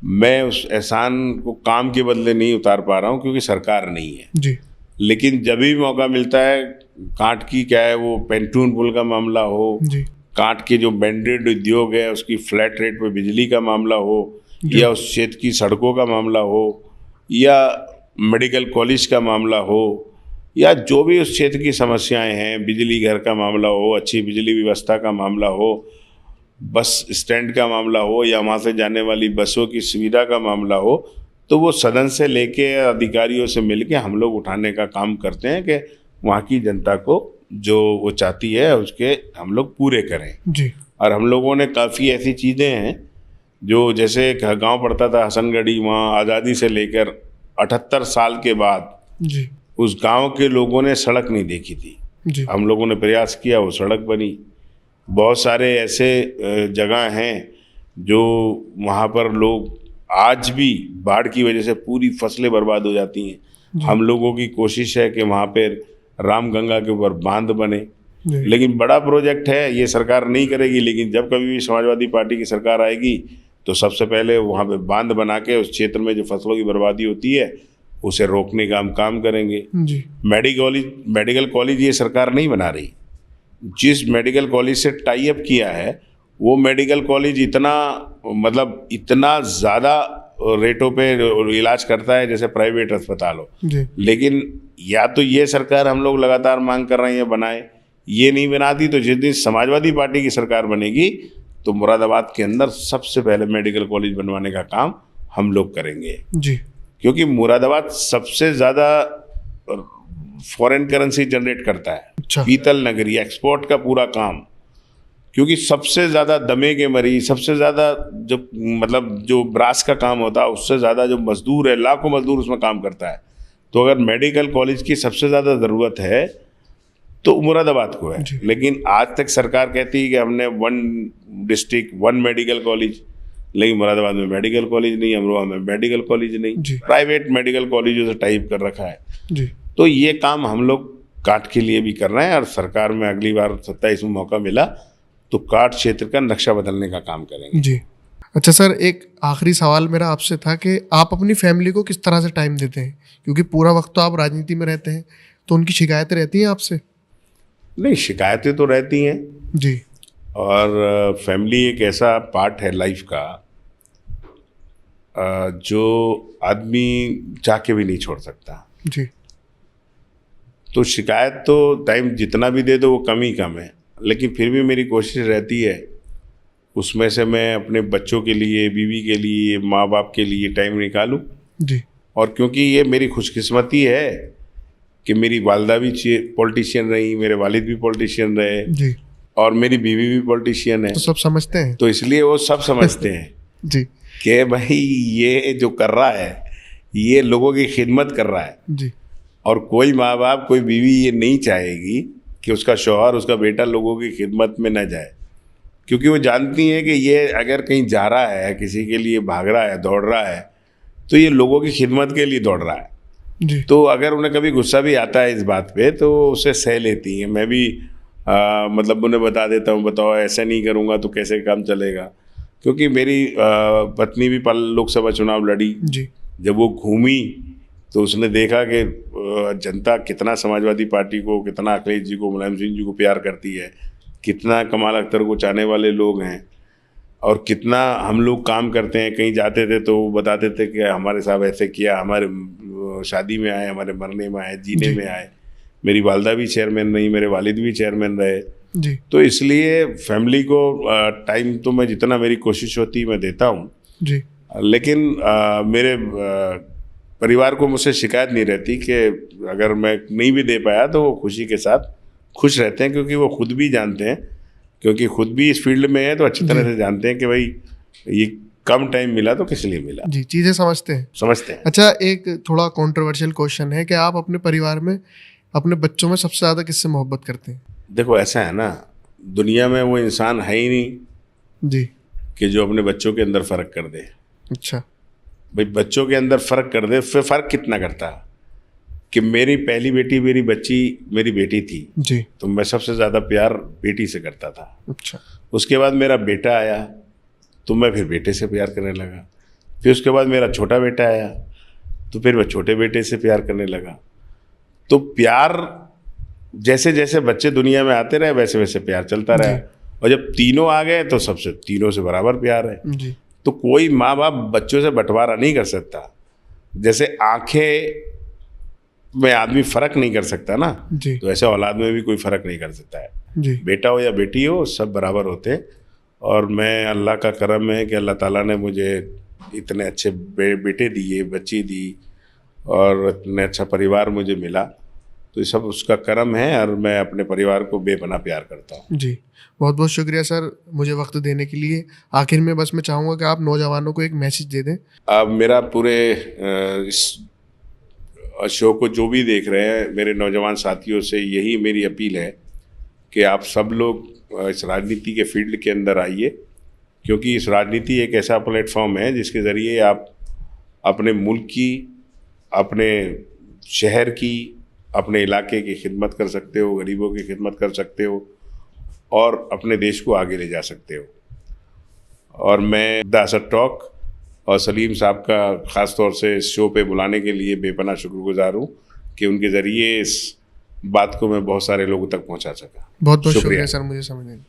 मैं उस एहसान को काम के बदले नहीं उतार पा रहा हूँ क्योंकि सरकार नहीं है। जी लेकिन जब भी मौका मिलता है, कांट की क्या है, वो पेंटून पुल का मामला हो, जी कांट के जो बैंडेड उद्योग है उसकी फ्लैट रेट पे बिजली का मामला हो, या उस क्षेत्र की सड़कों का मामला हो, या मेडिकल कॉलेज का मामला हो, या जो भी उस क्षेत्र की समस्याएं हैं, बिजली घर का मामला हो, अच्छी बिजली व्यवस्था का मामला हो, बस स्टैंड का मामला हो, या वहाँ से जाने वाली बसों की सुविधा का मामला हो, तो वो सदन से लेके अधिकारियों से मिलके हम लोग उठाने का काम करते हैं कि वहाँ की जनता को जो वो चाहती है उसके हम लोग पूरे करें। जी और हम लोगों ने काफ़ी ऐसी चीज़ें हैं जो, जैसे एक गांव पड़ता था हसनगढ़ी, वहाँ आज़ादी से लेकर 78 साल के बाद जी उस गांव के लोगों ने सड़क नहीं देखी थी। जी हम लोगों ने प्रयास किया, वो सड़क बनी। बहुत सारे ऐसे जगह हैं जो वहाँ पर लोग आज भी बाढ़ की वजह से पूरी फसलें बर्बाद हो जाती हैं। हम लोगों की कोशिश है कि वहाँ पर रामगंगा के ऊपर बांध बने, जी लेकिन बड़ा प्रोजेक्ट है, ये सरकार नहीं करेगी। लेकिन जब कभी भी समाजवादी पार्टी की सरकार आएगी तो सबसे पहले वहाँ पे बांध बना के उस क्षेत्र में जो फसलों की बर्बादी होती है उसे रोकने का हम काम करेंगे। जी मेडिकल कॉलेज ये सरकार नहीं बना रही। जिस मेडिकल कॉलेज से टाई अप किया है वो मेडिकल कॉलेज इतना ज़्यादा रेटों पे इलाज करता है जैसे प्राइवेट अस्पताल हो। जी लेकिन या तो ये सरकार, हम लोग लगातार मांग कर रहे हैं बनाए, ये नहीं बनाती तो जिस दिन समाजवादी पार्टी की सरकार बनेगी तो मुरादाबाद के अंदर सबसे पहले मेडिकल कॉलेज बनवाने का काम हम लोग करेंगे। जी क्योंकि मुरादाबाद सबसे ज़्यादा फॉरेन करेंसी जनरेट करता है। अच्छा। पीतल नगरी, एक्सपोर्ट का पूरा काम, क्योंकि सबसे ज़्यादा दमे के मरीज, सबसे ज़्यादा जो ब्रास का काम होता है उससे ज़्यादा जो मजदूर है, लाखों मजदूर उसमें काम करता है। तो अगर मेडिकल कॉलेज की सबसे ज़्यादा ज़रूरत है तो मुरादाबाद को है। लेकिन आज तक सरकार कहती है कि हमने 1 डिस्ट्रिक्ट 1 मेडिकल कॉलेज, लेकिन मुरादाबाद में मेडिकल कॉलेज नहीं, अमरोहा में मेडिकल कॉलेज नहीं, प्राइवेट मेडिकल कॉलेजों से टाइप कर रखा है। जी तो ये काम हम लोग काट के लिए भी कर रहे हैं और सरकार में अगली बार 27 में मौका मिला तो काट क्षेत्र का नक्शा बदलने का काम करेंगे। जी अच्छा सर, एक आखिरी सवाल मेरा आपसे था कि आप अपनी फैमिली को किस तरह से टाइम देते हैं, क्योंकि पूरा वक्त तो आप राजनीति में रहते हैं, तो उनकी शिकायतें रहती हैं आपसे? नहीं, शिकायतें तो रहती हैं जी, और फैमिली एक ऐसा पार्ट है लाइफ का जो आदमी चाह के भी नहीं छोड़ सकता। जी तो शिकायत तो टाइम जितना भी दे दो वो कम ही कम है, लेकिन फिर भी मेरी कोशिश रहती है उसमें से मैं अपने बच्चों के लिए, बीवी के लिए, माँ बाप के लिए टाइम निकालूं। जी और क्योंकि ये मेरी खुशकिस्मती है कि मेरी वालदा भी पॉलिटिशियन रही, मेरे वालिद भी पॉलिटिशियन रहे जी, और मेरी बीवी भी पॉलिटिशियन है, तो सब समझते हैं। तो इसलिए वो सब समझते हैं जी कि भाई ये जो कर रहा है ये लोगों की खिदमत कर रहा है। जी और कोई माँ बाप, कोई बीवी ये नहीं चाहेगी कि उसका शौहर, उसका बेटा लोगों की खिदमत में न जाए, क्योंकि वो जानती हैं कि ये अगर कहीं जा रहा है, किसी के लिए भाग रहा है, दौड़ रहा है, तो ये लोगों की खिदमत के लिए दौड़ रहा है। जी तो अगर उन्हें कभी गुस्सा भी आता है इस बात पे तो उसे सह लेती हैं। मैं भी उन्हें बता देता हूँ, बताओ ऐसा नहीं करूँगा तो कैसे काम चलेगा। क्योंकि मेरी पत्नी भी लोकसभा चुनाव लड़ी, जी जब वो घूमी तो उसने देखा कि जनता कितना समाजवादी पार्टी को, कितना अखिलेश जी को, मुलायम सिंह जी को प्यार करती है, कितना कमाल अख्तर को चाहने वाले लोग हैं, और कितना हम लोग काम करते हैं। कहीं जाते थे तो वो बताते थे कि हमारे साहब ऐसे किया, हमारे शादी में आए, हमारे मरने में आए, जीने में आए। मेरी वालदा भी चेयरमैन रही, मेरे वालिद भी चेयरमैन रहे। जी तो इसलिए फैमिली को टाइम तो मैं जितना मेरी कोशिश होती मैं देता हूँ जी। लेकिन मेरे परिवार को मुझसे शिकायत नहीं रहती कि अगर मैं नहीं भी दे पाया तो वो खुशी के साथ खुश रहते हैं, क्योंकि वो खुद भी जानते हैं, क्योंकि खुद भी इस फील्ड में है तो अच्छी तरह से जानते हैं कि भाई ये कम टाइम मिला तो किस लिए मिला। जी, चीज़ें समझते हैं। अच्छा, एक थोड़ा कंट्रोवर्शियल क्वेश्चन है कि आप अपने परिवार में, अपने बच्चों में सबसे ज़्यादा किससे मोहब्बत करते हैं? देखो ऐसा है ना, दुनिया में वो इंसान है ही नहीं जी कि जो अपने बच्चों के अंदर फ़र्क कर दे। अच्छा। भाई बच्चों के अंदर फ़र्क कर दे, फिर फ़र्क कितना करता कि मेरी पहली बेटी मेरी बच्ची मेरी बेटी थी जी। तो मैं सबसे ज़्यादा प्यार बेटी से करता था। अच्छा। उसके बाद मेरा बेटा आया तो मैं फिर बेटे से प्यार करने लगा। फिर उसके बाद मेरा छोटा बेटा आया तो फिर मैं छोटे बेटे से प्यार करने लगा। तो प्यार जैसे जैसे बच्चे दुनिया में आते रहे वैसे वैसे प्यार चलता रहा, और जब तीनों आ गए तो सबसे तीनों से बराबर प्यार है। जी। तो कोई माँ बाप बच्चों से बंटवारा नहीं कर सकता। जैसे आंखें में आदमी फ़र्क नहीं कर सकता ना, जी। तो ऐसे औलाद में भी कोई फ़र्क नहीं कर सकता है। जी। बेटा हो या बेटी हो सब बराबर होते हैं। और मैं, अल्लाह का करम है कि अल्लाह ताला ने मुझे इतने अच्छे बेटे दिए, बच्ची दी, और इतने अच्छा परिवार मुझे मिला। तो ये सब उसका करम है, और मैं अपने परिवार को बेपनाह प्यार करता हूँ। जी, बहुत बहुत शुक्रिया सर मुझे वक्त देने के लिए। आखिर में बस मैं चाहूँगा कि आप नौजवानों को एक मैसेज दे दें। अब मेरा पूरे इस शो को जो भी देख रहे हैं मेरे नौजवान साथियों से यही मेरी अपील है कि आप सब लोग इस राजनीति के फील्ड के अंदर आइए, क्योंकि इस राजनीति एक ऐसा प्लेटफॉर्म है जिसके ज़रिए आप अपने मुल्क की, अपने शहर की, अपने इलाके की खिदमत कर सकते हो, गरीबों की खिदमत कर सकते हो, और अपने देश को आगे ले जा सकते हो। और मैं द असद टॉक और सलीम साहब का ख़ास तौर से इस शो पे बुलाने के लिए बेपनाह शुक्रगुजार हूँ कि उनके ज़रिए इस बात को मैं बहुत सारे लोगों तक पहुँचा सका। बहुत बहुत शुक्रिया सर मुझे समझने के लिए।